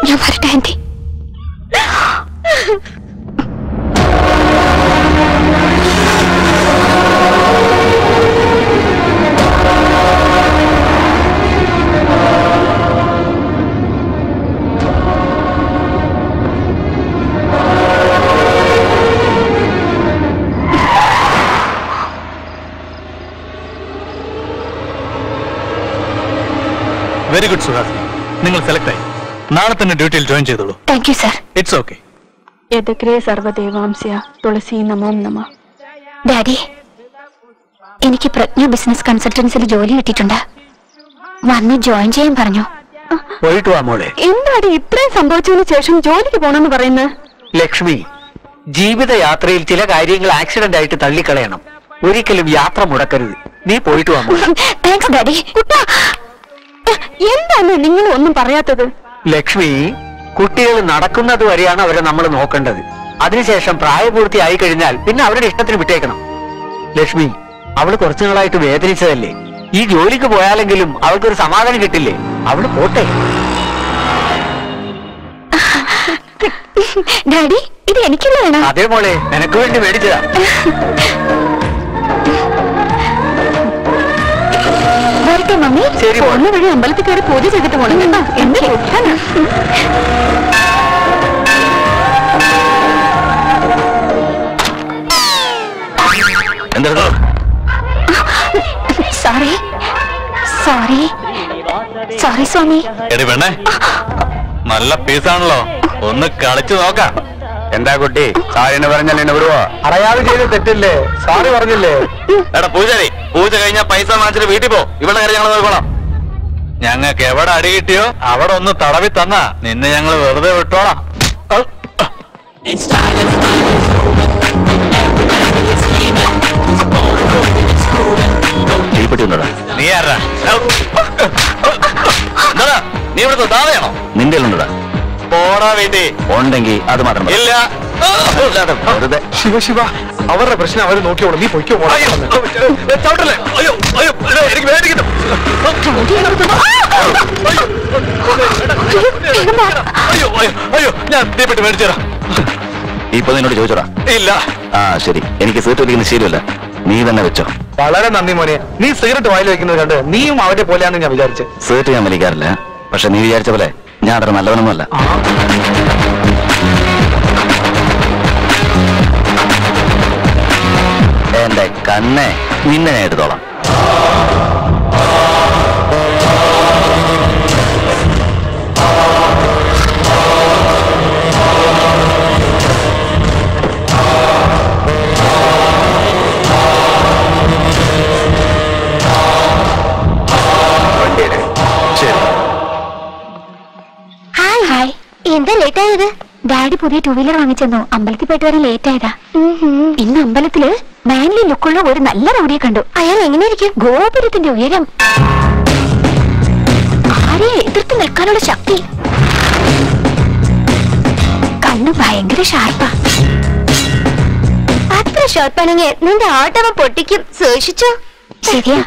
ഞാൻ വരട്ടെ ആന്റി. വെരി ഗുഡ് സുഹാസിനി, നിങ്ങൾ സെലക്ട് ആയി. നാളെ തന്നെ ഡ്യൂട്ടിയിൽ ജോയിൻ ചെയ്തോളൂ. Thank you sir. It's okay. യദഗ്രേ സർവദേവാംസ്യ തുളസി നമോം നമ. ഡാഡി, എനിക്ക് പ്രജ്ഞ ബിസിനസ് കൺസൾട്ടൻസിൽ ജോലി കിട്ടിയിട്ടുണ്ട്. വന്ന് ജോയിൻ ചെയ്യാൻ പറഞ്ഞു. പോയിട്ട് വാ മോളെ. എന്താണ് ഇത്രയും സംഭവിച്ചതിന് ശേഷം ജോലിക്ക് പോണെന്ന് പറയുന്നത്? ലക്ഷ്മി, ജീവിതയാത്രയിൽ ചില കാര്യങ്ങൾ ആക്സിഡന്റ് ആയിട്ട് തള്ളിക്കളയണം. ഒരിക്കലും യാത്ര മുടക്കരുത്. നീ പോയിട്ട് വാ മോളെ. Thanks daddy. എന്താണ് നിങ്ങൾ ഒന്നും പറയാത്തത്? ലക്ഷ്മി, കുട്ടികൾ നടക്കുന്നത് വരെയാണ് അവരെ നമ്മൾ നോക്കേണ്ടത്. അതിനുശേഷം പ്രായപൂർത്തിയായി കഴിഞ്ഞാൽ പിന്നെ അവരുടെ ഇഷ്ടത്തിന് വിട്ടേക്കണം. ലക്ഷ്മി, അവള് കുറച്ചു നാളായിട്ട് വേദനിച്ചതല്ലേ? ഈ ജോലിക്ക് പോയാലെങ്കിലും അവൾക്കൊരു സമാധാനം കിട്ടില്ലേ? അവള് പോട്ടെ. ഡാഡി, ഇത് എനിക്കുള്ളതാണ്. അതേ മോളെ, നിനക്ക് വേണ്ടി മേടിച്ചതാ. വരട്ടെ മമ്മി. ശരി, പോകുന്ന വഴി അമ്പലത്തിൽ കയറി പൂജ ചെയ്തിട്ട് പോകണം കേട്ടോ. എന്ത് സോറി സോറി സോറി സ്വാമി. എടി പെണ്ണേ, നല്ല പീസാണല്ലോ, ഒന്ന് കളിച്ചു നോക്കാം. എന്താ കുട്ടി, സാറിന് പറഞ്ഞാൽ എന്നെ വിടുവോ? അറിയാതെ ചെയ്ത് തെറ്റില്ലേ? സാറി പറഞ്ഞില്ലേ? എടാ പൂജാരി, പൂജ കഴിഞ്ഞാൽ പൈസ വാങ്ങിച്ചിട്ട് വീട്ടിൽ പോ. ഇവിടെ കാര്യം ഞങ്ങൾ നോക്കോളാം. ഞങ്ങൾക്ക് എവിടെ അടി കിട്ടിയോ അവിടെ ഒന്ന് തടവി തന്നാ നിന്നെ ഞങ്ങൾ വെറുതെ വിട്ടോളാം. നീ ആരാ? എന്താ നീ ഇവിടുത്തെ ദാതയാണോ? നിന്റെ ഉണ്ടടാ. പോടാ വീട്ടിൽ ഉണ്ടെങ്കിൽ അത് മാത്രം ഇല്ല. ശിവ ശിവ, അവരുടെ പ്രശ്നം അവർ നോക്കിയോളൂ. നീ പൊയ്ക്കോ. ചവിട്ടല്ലേ? അയ്യോ അയ്യോ എനിക്ക് വേദിക്കുന്നു. അയ്യോ അയ്യോ അയ്യോ ഞാൻ ദീപെട്ട് മേടിച്ചേരാ. ഇപ്പൊ നിന്നോട് ചോദിച്ചോടാ? ഇല്ല. ആ ശരി, എനിക്ക് സിഗരറ്റ് വലിക്കുന്ന ശീലമില്ല. നീ തന്നെ വെച്ചോ. വളരെ നന്ദി മോനെ. നീ സിഗരറ്റ് വായിൽ വെക്കുന്നത് കണ്ട് നീയും അവരെ പോലെയാണെന്ന് ഞാൻ വിചാരിച്ചു. സിഗരറ്റ് ഞാൻ വലിക്കാറില്ല. പക്ഷെ നീ വിചാരിച്ച പോലെ ഞാൻ അത്ര നല്ലവനൊന്നുമല്ല. എന്റെ കണ്ണെ, നിന്നെ ഞാൻ എടുത്തോളാം. ഹായ്, എന്താ ലേറ്റ് ആയത്? ഡാഡി പുതിയ ടൂ വീലർ വാങ്ങിച്ചെന്നു. അമ്പലത്തിൽ പോയിട്ട് വരെ ലേറ്റ് ആയതാ. ഇന്ന് അമ്പലത്തില് മാൻലി ലുക്കുള്ള ഒരു നല്ല റൗഡിയെ കണ്ടു. അയാൾ എങ്ങനെയിരിക്കും? ഗോപുരത്തിന്റെ ഉയരം, ആരെ എതിർത്ത് നിൽക്കാനുള്ള ശക്തി, കണ്ണു ഭയങ്കര ഷാർപ്പാ. അത്ര ഷാർപ്പാണെങ്കിൽ നിന്റെ ആട്ടവ പൊട്ടിക്കും. സൂക്ഷിച്ചോ. ശരിയാ,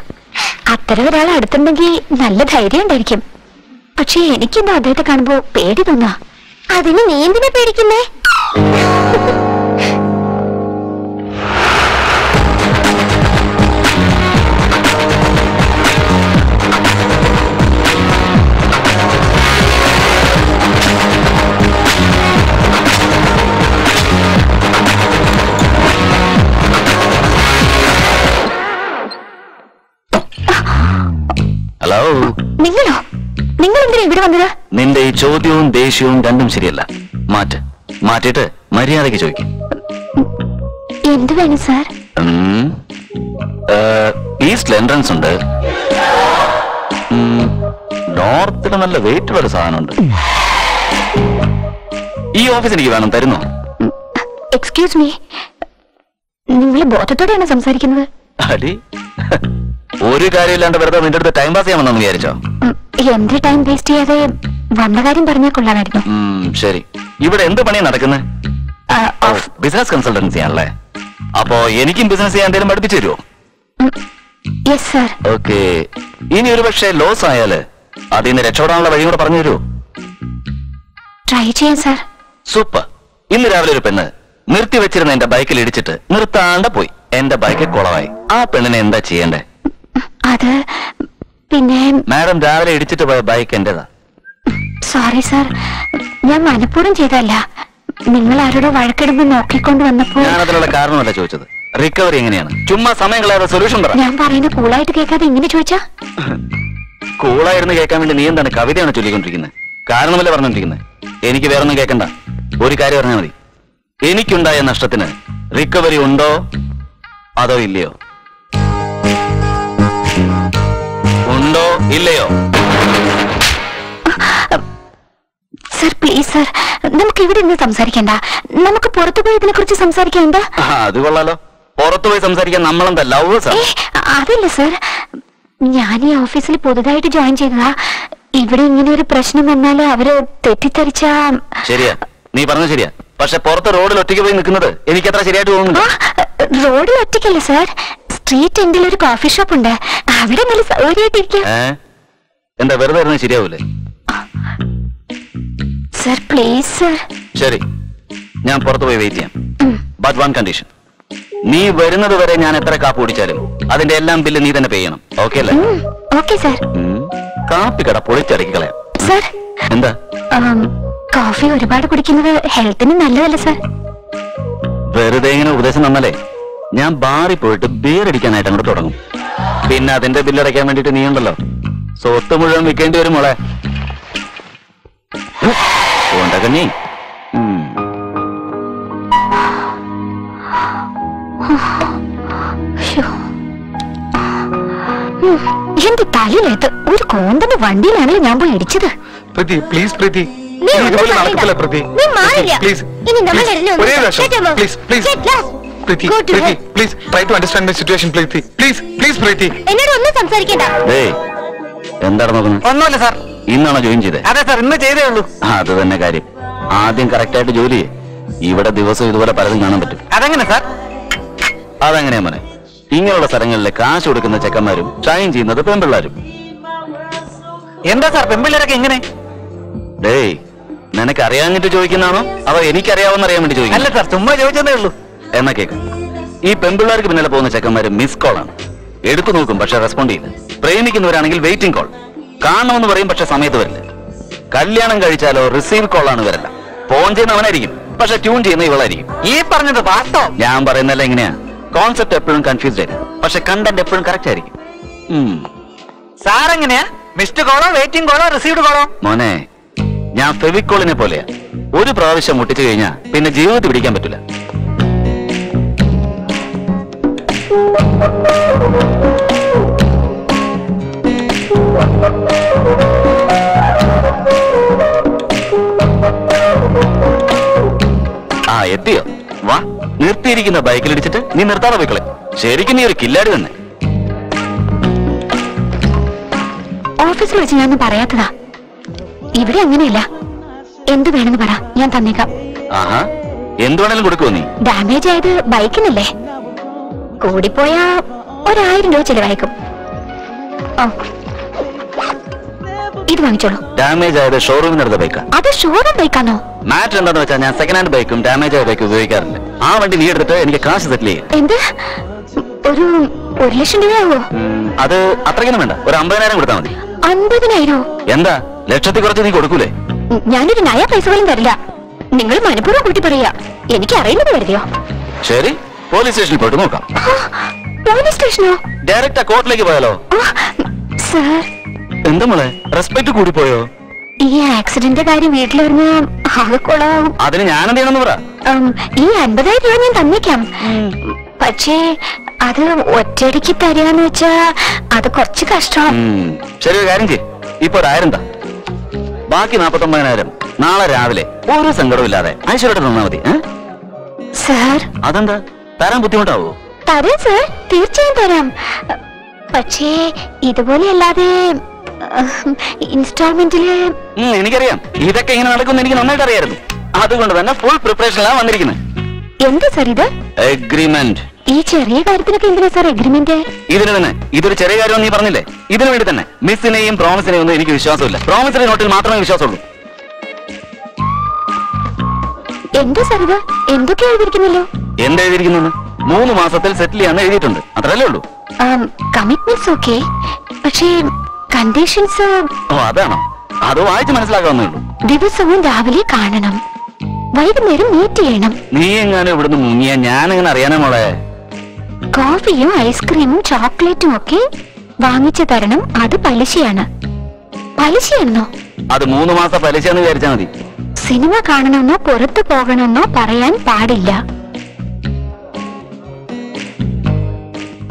അത്തരം ഒരാൾ അടുത്തുണ്ടെങ്കിൽ നല്ല ധൈര്യം ഉണ്ടായിരിക്കും. പക്ഷെ എനിക്കെന്താ അദ്ദേഹത്തെ കാണുമ്പോ പേടി തോന്നാ. അതിന് നീ എന്തിനാ പേടിക്കുന്നേ? ഹലോ, നിങ്ങളോ? നിങ്ങൾ എന്തിനാ ഇവിടെ വന്നത്? നിന്റെ ഈ ചോദ്യവും ദേഷ്യവും രണ്ടും ശരിയല്ല. മാറ്റിട്ട് മര്യാദയ്ക്ക് ചോദിക്കും. എന്ത് വേണം സാർ? ഈസ്റ്റിൽ എൻട്രൻസ് ഉണ്ട്. നോർത്തിൽ നല്ല വെയിറ്റ് ഉള്ള സാധനമുണ്ട്. ഈ ഓഫീസ് എനിക്ക് വേണം. തരുന്നോ? എക്സ്ക്യൂസ് മീ, നിങ്ങൾ ബോധത്തോടെയാണ് സംസാരിക്കുന്നത്? അടി, ഒരു കാര്യമില്ലാണ്ട് വെറുതെ നിന്റെ അടുത്ത് ടൈം പാസ് ചെയ്യാമെന്നു വിചാരിച്ചോ? എന്റെ ടൈം വേസ്റ്റ് ചെയ്യാതെ വന്ന കാര്യം പറഞ്ഞാൽ കൊള്ളാമായിരുന്നു. ശരി, ഇവിടെ എന്ത് പണിയാണ് നടക്കുന്നത്? ബിസിനസ് കൺസൾട്ടൻസി ആണല്ലേ? അപ്പോ എനിക്കും ബിസിനസ് ചെയ്യാൻ എന്തെങ്കിലും പഠിപ്പിച്ചു തരുമോ? Yes sir. ഓക്കെ, ഇനി ഒരു പക്ഷേ ലോസ് ആയാല് അതിൽ നിന്ന് രക്ഷപ്പെടാനുള്ള വഴി കൂടെ പറഞ്ഞു തരുമോ? ട്രൈ ചെയ്യാം സാർ. സൂപ്പർ. ഇന്ന് രാവിലെ ഒരു പെണ്ണ് നിർത്തി വെച്ചിരുന്ന എന്റെ ബൈക്കിൽ ഇടിച്ചിട്ട് നിർത്താണ്ട് പോയി. എന്റെ ബൈക്ക് കുളമായി. ആ പെണ്ണിനെ എന്താ ചെയ്യണ്ടേ? അത് പിന്നെ മാഡം, രാവിലെ ഇടിച്ചിട്ട് പോയ ബൈക്ക് എന്റേതാ. സോറി സാർ, ഞാൻ മനഃപൂർവ്വം ചെയ്തല്ല. നിങ്ങൾ ആരോടോ വഴക്കിടുമ്പോ നോക്കിക്കൊണ്ട് വന്നപ്പോ. ഞാൻ അതിനുള്ള കാരണമല്ല ചോദിച്ചത്. റിക്കവറി എങ്ങനെയാണ്? ചുമ്മാ സമയം കളയാതെ സൊല്യൂഷൻ പറ. ഞാൻ പറയുന്നത് കൂളായിട്ട് കേൾക്കാതെ ഇങ്ങനെ ചോദിച്ചാ? കൂളായിരുന്നു കേൾക്കാൻ വേണ്ടി നീ എന്താണ് കവിതയാണ് ചൊല്ലിക്കൊണ്ടിരിക്കുന്നത്? കാരണമല്ലേ പറഞ്ഞോണ്ടിരിക്കുന്നത്? എനിക്ക് വേറൊന്നും കേൾക്കണ്ട. ഒരു കാര്യം പറഞ്ഞാൽ മതി. എനിക്കുണ്ടായ നഷ്ടത്തിന് റിക്കവറി ഉണ്ടോ അതോ ഇല്ലയോ? ഉണ്ടോ ഇല്ലയോ? സർ പ്ലീസ് സർ, നമുക്ക് ഇവിടെ നിന്ന് സംസാരിക്കണ്ട. നമുക്ക് പുറത്തു പോയി ഇതിനെ കുറിച്ച് സംസാരിക്കണ്ട. അത് കൊള്ളാലോ. പുറത്തു പോയി സംസാരിക്കാൻ നമ്മളെന്താ ലവേഴ്സാ? അതല്ല സർ, ഞാൻ ഈ ഓഫീസിൽ പുതുതായിട്ട് ജോയിൻ ചെയ്തതാ. ഇവിടെ ഇങ്ങനെ ഒരു പ്രശ്നം വന്നാല് അവര് തെറ്റിദ്ധരിച്ച. ശരിയാ, നീ പറഞ്ഞ ശരിയാ. പക്ഷെ പുറത്ത് റോഡിൽ ഒറ്റയ്ക്ക് പോയി നിൽക്കുന്നത് എനിക്ക് അത്ര ശരിയായിട്ട് തോന്നുന്നു. റോഡിൽ ഒറ്റയ്ക്കല്ല സർ, സ്ട്രീറ്റ് എൻഡിൽ ഒരു കോഫി ഷോപ്പ് ഉണ്ട്. അവിടെ നല്ല സൗകര്യമായിട്ടിരിക്കും. എന്താ വെറുതെ ഇരുന്ന് ശരിയാവൂലേ? Sir please sir. ശരി, ഞാൻ പുറത്തു പോയി വെയിറ്റ് ചെയ്യാം. But one condition. നീ വരുന്നത് വരെ ഞാൻ എത്ര കാപ്പ് കുടിച്ചാലും അതിന്റെ എല്ലാം ബില്ല് നീ തന്നെ പേ ചെയ്യണം. ഓക്കെ അല്ലേ? Okay sir. കാപ്പി കട പൊളിച്ചടക്കി കളയാം. സർ എന്താ? കോഫി ഒരുപാട് കുടിക്കുന്നത് ഹെൽത്തിന് നല്ലതല്ല സർ. വെറുതെ ഇങ്ങനെ ഉപദേശം തന്നാലേ ഞാൻ ബാറിൽ പോയിട്ട് ബിയർ അടിക്കാനായിട്ട് അങ്ങോട്ട് തുടങ്ങും. പിന്നെ അതിന്റെ ബില്ലടയ്ക്കാൻ വേണ്ടിട്ട് നീ ഉണ്ടല്ലോ, സ്വത്ത് മുഴുവൻ വിൽക്കേണ്ടി വരും മോളെ. നീ എന്റെ തലയിലേത്ത് ഒരു കോന്തന്റെ വണ്ടിയിലാണല്ലോ ഞാൻ പോയി ഇടിച്ചത്. പ്രീതി പ്ലീസ് പ്രീതി, നീ ഒന്നും ഇതുപോലെ പറയില്ല. നടക്കില്ല പ്രീതി. നീ മാറില്ല. പ്ലീസ് ഇനി നമ്മൾ രണ്ടും ഒരേ ഒന്ന് പ്രാവശ്യം Get out. Please please Get out. Preethi Go to Preethi hell. Please try to understand my situation Preethi please please Preethi. എന്നോട് ഒന്നും സംസാരിക്കണ്ട. എന്താണ് നോക്കുന്നത്? ഒന്നുമില്ല സാർ. ഇന്നാണോ ജോയിൻ ചെയ്തത്? അതെ സാർ, ഇന്ന് ചെയ്തേ ഉള്ളൂ. അത് തന്നെ കാര്യം. ആദ്യം കറക്റ്റ് ആയിട്ട് ജോലി ചെയ്യ്. ഇവിടെ ദിവസം ഇതുപോലെ പലതും കാണാൻ പറ്റും. അതെങ്ങനെ സാർ? അതെങ്ങനെയാ മോനെ? ഇങ്ങനെയുള്ള സ്ഥലങ്ങളിലെ കാശ് കൊടുക്കുന്ന ചെക്കന്മാരും ഷൈൻ ചെയ്യുന്നത് പെൺപിള്ളാരും. എന്താ സാർ പെൺപിള്ളേരൊക്കെ എങ്ങനെ? ഡേയ്, നിനക്ക് അറിയാഞ്ഞിട്ട് ചോദിക്കുന്നതാണോ അതോ എനിക്കറിയാവുന്ന അറിയാൻ വേണ്ടി ചോദിക്കുന്നു? അല്ല സാർ, ചുമ്മാ ചോദിച്ചതേ ഉള്ളൂ. എന്നാ കേക്ക്, ഈ പെൺപിള്ളേർക്ക് പിന്നാലെ പോകുന്ന ചെക്കന്മാര് മിസ് കോൾ ആണ്. എടുത്തു നോക്കും പക്ഷെ റെസ്പോണ്ട് ചെയ്യില്ല. പ്രേമിക്കുന്നവരാണെങ്കിൽ വെയിറ്റിംഗ് കോൾ. കാണണമെന്ന് പറയും പക്ഷെ സമയത്ത് വരില്ല. കല്യാണം കഴിച്ചാലോ റിസീവ് കോൾ ആണ് വരല്ല. ഫോൺ ചെയ്യുന്നവനായിരിക്കും പക്ഷെ ട്യൂൺ ചെയ്യുന്ന ഇവളായിരിക്കും. ഈ പറഞ്ഞത് വാസ്തവം. ഞാൻ പറയുന്നല്ല എങ്ങനെയാ, കോൺസെപ്റ്റ് എപ്പോഴും കൺഫ്യൂസ്ഡ് ആയിരിക്കും പക്ഷെ കണ്ടന്റ് എപ്പോഴും കറക്റ്റ് ആയിരിക്കും. സാർ എങ്ങനെയാ? മിസ്ഡ് കോളോ വെയിറ്റിംഗ് കോളോ റിസീവ്ഡ് കോളോ? മോനെ, ഞാൻ ഫെവിക്കോളിനെ പോലെയാ. ഒരു പ്രാവശ്യം മുട്ടിച്ചു കഴിഞ്ഞാൽ പിന്നെ ജീവിതത്തിൽ പിടിക്കാൻ പറ്റില്ല. ആ എത്തിയോ? വാ, നിർത്തിയിരിക്കുന്ന ബൈക്കിലിടിച്ചിട്ട് നീ നിർത്താതെ പോയിക്കളെ. ശരിക്കും നീ ഒരു കില്ലാടി തന്നെ. ഓഫീസിൽ വെച്ച് ഞാനൊന്നും പറയാത്തതാ. ഇവിടെ അങ്ങനെയല്ല. എന്ത് വേണമെന്ന് പറ, ഞാൻ തന്നേക്കാം. ആഹാ, എന്ത് വേണേലും കൊടുക്കുമോ നീ? ഡാമേജ് ആയത് ബൈക്കിനല്ലേ, കൂടിപ്പോയാ 1000 രൂപ ചെലവായിക്കും. ഓ, ഇത് വാങ്ങിച്ചോളൂ. ഡാമേജ് ആയത് ഷോറൂമിനടുത്ത ബൈക്കാ. അത് ഷോറൂം ബൈക്കാണോ? മാറ്റർ എന്താന്ന് വെച്ചാൽ ഞാൻ സെക്കൻഡ് ഹാൻഡ് ബൈക്കും ഡാമേജ് ആയ ബൈക്കും ഉപയോഗിക്കാറില്ല. ആ വണ്ടി നീ എടുത്തിട്ട് എനിക്ക് കാശ് സെറ്റിൽ ചെയ്യും. എന്ത്? ഒരു 1,00,000 രൂപയാവോ? അത് അത്രയ്ക്കൊന്നും വേണ്ട, ഒരു 50,000 കൊടുത്താൽ മതി. 50,000? എന്താ, ലക്ഷത്തിൽ കുറച്ച് നീ കൊടുക്കൂലേ? ഞാനൊരു നയ പൈസ പോലും തരില്ല. നിങ്ങൾ മനഃപൂർവ്വം കൂട്ടി പറയാ. എനിക്ക് അറിയുന്നത് കരുതിയോ? ശരി, പോലീസ് സ്റ്റേഷനിൽ പോയിട്ട് നോക്കാം. പോലീസ് സ്റ്റേഷനോ? ഡയറക്റ്റ് കോർട്ടിലേക്ക് പോയാലോ? സാർ, എന്താ മോളെ, റെസ്പെക്ട് കൂടി പോയോ? ഈ ആക്സിഡന്റ് കാര്യം വീട്ടിൽ വരുന്ന ആകെക്കൊള്ളാവും. അതിന് ഞാൻ എന്ത് ചെയ്യണമെന്ന് പറ. ഈ 50,000 രൂപ ഞാൻ തന്നേക്കാം. പക്ഷേ അത് ഒറ്റയടിക്ക് തരികയെന്ന് വെച്ചാ അത് കുറച്ച് കഷ്ടം. ശരി, ഒരു കാര്യം ചെയ്യ്, ഇപ്പൊ 1000 താ. ബാക്കി 49,000 നാളെ രാവിലെ ഒരു സങ്കടവും ഇല്ലാതെ ഐശ്വര്യമായിട്ട് തന്നാ മതി. സാർ, അതെന്താ, തരാൻ ബുദ്ധിമുട്ടാവോ? തരാം സാർ, തീർച്ചയായും തരാം. പക്ഷേ ഇതുപോലെ അല്ലാതെ ഇൻസ്റ്റാൾമെന്റില്. എനിക്കറിയാം, ഇതൊക്കെ ഇങ്ങനെ നടക്കുമെന്ന് എനിക്ക് നന്നായിട്ട് അറിയായിരുന്നു. അതുകൊണ്ട് തന്നെ ഫുൾ പ്രിപ്പറേഷനിലാണ് വന്നിരിക്കുന്നത്. എന്താ സാർ ഇത്? എഗ്രിമെന്റ്. ഈ ചെറിയ കാര്യത്തിനൊക്കെ എന്തിനാ സാർ എഗ്രിമെന്റ്? ഇതിന് തന്നെ, ഇതൊരു ചെറിയ കാര്യം നീ പറഞ്ഞില്ലേ, ഇതിനു വേണ്ടി തന്നെ. മിസ്സിനെയും പ്രോമിസിനെയും ഒന്നും എനിക്ക് വിശ്വാസമില്ല. പ്രോമിസിന്റെ നോട്ടിൽ മാത്രമേ വിശ്വാസമുള്ളൂ. എന്താ സാർ ഇത്? എന്തൊക്കെ എഴുതിയിരിക്കുന്നല്ലോ? എന്ത് എഴുതിയിരിക്കുന്നു? 3 മാസത്തിൽ സെറ്റിൽ ചെയ്യാന്ന് എഴുതിയിട്ടുണ്ട്, അത്രല്ലേ ഉള്ളൂ. കമ്മിറ്റ്മെന്റ്സ് ഓക്കെ, പക്ഷേ കണ്ടീഷൻസ്. ഓ, അതാണോ? അത് വായിച്ച് മനസ്സിലാക്കാവുന്നേ ഉള്ളൂ. ദിവസവും രാവിലെ കാണണം, വൈകുന്നേരം മീറ്റ് ചെയ്യണം. നീ എങ്ങാനും ഇവിടുന്ന് മുങ്ങിയ ഞാൻ എങ്ങനെ അറിയാനേ മോളെ? കോഫിയും ഐസ്ക്രീമും ചോക്ലേറ്റും ഒക്കെ വാങ്ങിച്ചു തരണം. അത് പലിശയാണ്. പലിശയാണെന്നോ? അത് 3 മാസം പലിശയെന്ന് വിചാരിച്ചാൽ മതി. സിനിമ കാണണമെന്നോ പുറത്തു പോകണമെന്നോ പറയാൻ പാടില്ല.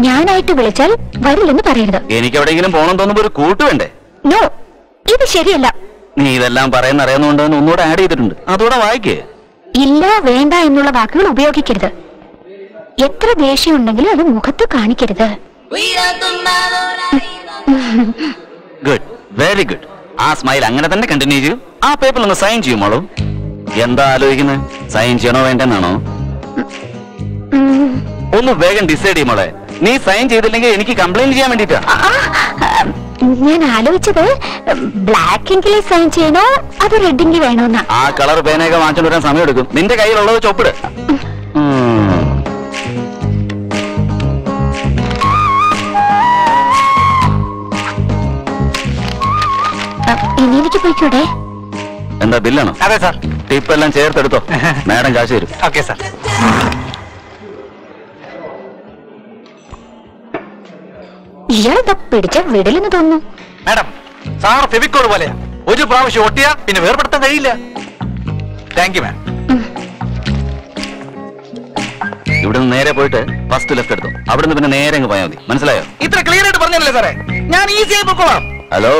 ഞാനായിട്ട് വിളിച്ചാൽ വരില്ലെന്ന് പറയരുത്. എനിക്ക് എവിടെയെങ്കിലും പോകണം തോന്നുമ്പോ ഒരു കൂട്ട് വേണ്ടേ? നോ, ഇത് ശരിയല്ല. നീ ഇതെല്ലാം പറയുന്ന അറിയാവുന്നതുകൊണ്ട് ഒന്നുകൂടെ ആഡ് ചെയ്തിട്ടുണ്ട്, അതോടെ വായിക്കേ. ഇല്ല, വേണ്ട എന്നുള്ള വാക്കുകൾ ഉപയോഗിക്കരുത്. എത്ര ദേഷ്യം ഉണ്ടെങ്കിലും അത് മുഖത്ത് കാണിക്കരുത്. Good, very good. ആ സ്മൈൽ അങ്ങനെ തന്നെ കണ്ടിന്യൂ ചെയ്യൂ. ആ പേപ്പറിൽ ഒന്ന് സൈൻ ചെയ്യുമോളൂ. എന്താ ആലോചിക്കുന്നത്? സൈൻ ചെയ്യണോ വേണ്ടെന്നാണോ? ഒന്ന് വേഗം ഡിസൈഡ് ചെയ്യുമോളെ. നീ സൈൻ ചെയ്തില്ലെങ്കിൽ എനിക്ക് കംപ്ലൈന്റ് ചെയ്യാൻ വേണ്ടിട്ടാ. ഞാൻ ആലോചിച്ചത് ബ്ലാക്ക് എങ്കിൽ സൈൻ ചെയ്യണോ അത് റെഡ് എങ്കിൽ വേണോന്നാ. ആ കളർ പേനയൊക്കെ വാങ്ങിച്ചോണ്ട് വരാൻ സമയം എടുക്കും. നിന്റെ കയ്യിലുള്ളത് ചൊപ്പിട്. ഇനി എനിക്ക് പോയിക്കൂടെ? എന്താ, ബില്ലാണോ? അതെ സാർ. ടിപ്പ് എല്ലാം ചേർത്തെടുത്തോ, മാഡം കാശ് തരും. Okay sir. ഇയാളെന്താ പിടിച്ച വിടലെന്ന് തോന്നുന്നു. മാഡം, സാർ ഫെവിക്കോൾ പോലെയാ. ഒരു പ്രാവശ്യം ഒട്ടിയാ പിന്നെ വേർപെടുത്താൻ കഴിയില്ല. Thank you ma'am. ഇവിടെ നിന്ന് നേരെ പോയിട്ട് ഫസ്റ്റ് ലെഫ്റ്റ് എടുത്തു. അവിടെ നിന്ന് പിന്നെ നേരെ അങ്ങ് പോയാൽ മതി. മനസ്സിലായോ? ഇത്ര ക്ലിയർ ആയിട്ട് പറഞ്ഞല്ലേ സാറേ, ഞാൻ ഈസി ആയി പൊക്കോളാം. ഹലോ,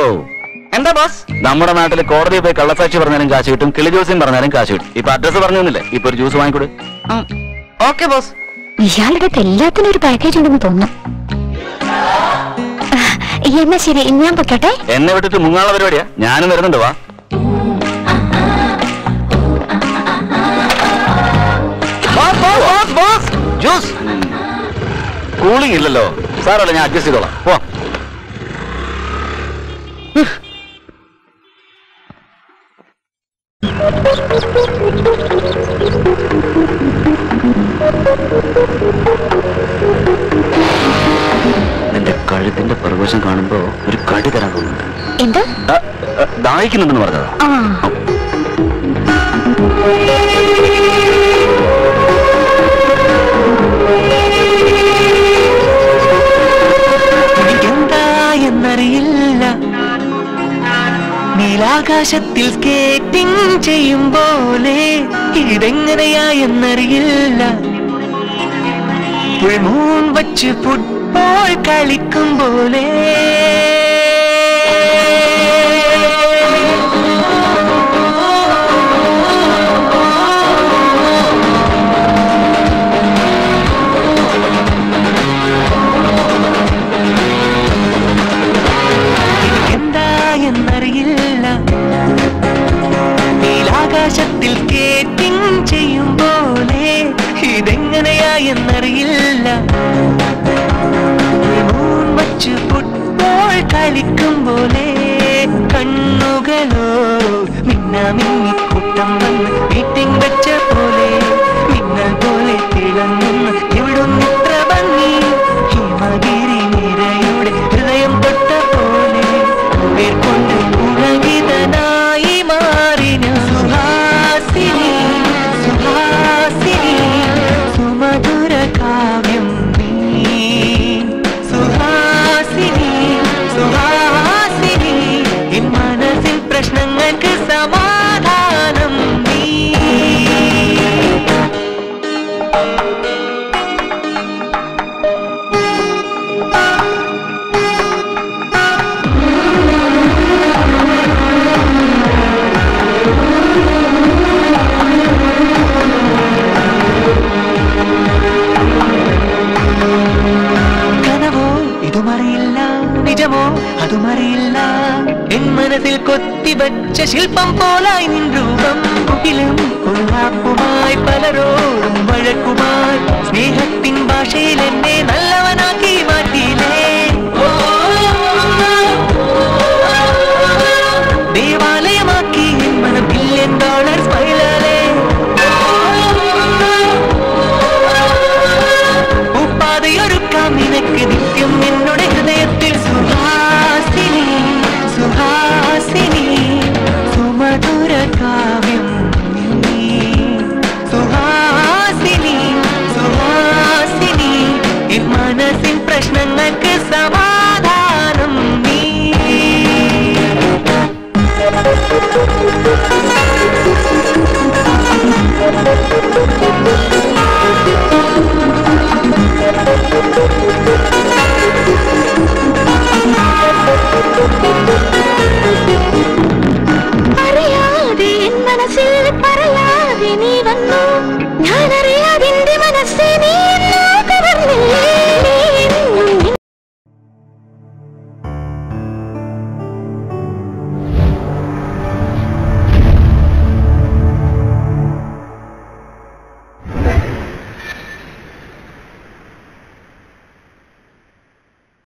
എന്താ ബോസ്? നമ്മുടെ നാട്ടിൽ കോടതിയിൽ പോയി കള്ളസാക്ഷി പറഞ്ഞാലും കാശ് കിട്ടും, കിളി ജ്യൂസും പറഞ്ഞാലും കാശ് കിട്ടും. ഇപ്പൊ അഡ്രസ് പറഞ്ഞില്ലേ, ഇപ്പൊ ഒരു ജ്യൂസ് വാങ്ങിക്കൊടു. Okay boss. ഇയാളുടെ എല്ലാത്തിനും ഒരു പാക്കേജ് ഉണ്ടെന്ന് തോന്നുന്നു. എന്നാ ശരി, ഞാൻ പൊക്കട്ടെ. എന്നെ വിട്ടിട്ട് മുങ്ങാനുള്ള പരിപാടിയാ. ഞാനും വരുന്നുണ്ട്, വാ. ജ്യൂസ് കൂളിംഗ് ഇല്ലല്ലോ സാറല്ല, ഞാൻ അഡ്ജസ്റ്റ് ചെയ്തോളാം. പോ. എന്റെ കഴുത്തിന്റെ പ്രവേശം കാണുമ്പോ ഒരു കടി തരാൻ തോന്നുന്നുണ്ട്. എന്താ ദാഹിക്കുന്നുണ്ടെന്ന് പറഞ്ഞതാ. എനിക്കെന്താ എന്നറിയില്ല, നീലാകാശത്തിൽ സ്കേറ്റിംഗ് ചെയ്യും പോലെ ഇതെങ്ങനെയാ എന്നറിയില്ല, പുൽമൂൺ വച്ച് ഫുട്ബോൾ കളിക്കും പോലെ എന്നറിയില്ല, നീലാകാശത്തിൽ സ്കേറ്റിംഗ് ചെയ്യും പോലെ ഇതെങ്ങനെയാ എന്നറിയില്ല, വച്ച് ഫുട്ബോൾ കളിക്കും പോലെ കണ്ണുകളോ മിന്നാമിന്നി കൂട്ടം വന്ന് മീറ്റിംഗ് വെച്ച പോലെ മിന്നൽ പോലെ തിളങ്ങുന്ന ഇവിടുന്നിത്ര ഭംഗി ഹിമഗിരി നിരയുടെ ഹൃദയം തൊട്ട പോലെ കൊണ്ട് പുളകിതനായി മാറിന സുഹാസിനി സുഹാസിനി സുമധുര കാവ്യം നീ സുഹാസിനി സുഹാസിനി എൻ മനസ്സിൻ പ്രശ്നങ്ങൾക്ക് സമാധാനം നീ. ഇതുമറിയില്ല, നിജമോ അതുമറിയില്ല, എൻ മനസ്സിൽ കൊത്തിവച്ച ശില്പം പോലായി നിൻ രൂപം. കുട്ടിലും കൊള്ളാപ്പുമായി പലരോടും വഴക്കുമായി സ്നേഹത്തിൻ ഭാഷയിൽ എന്നെ നല്ലവനാക്കി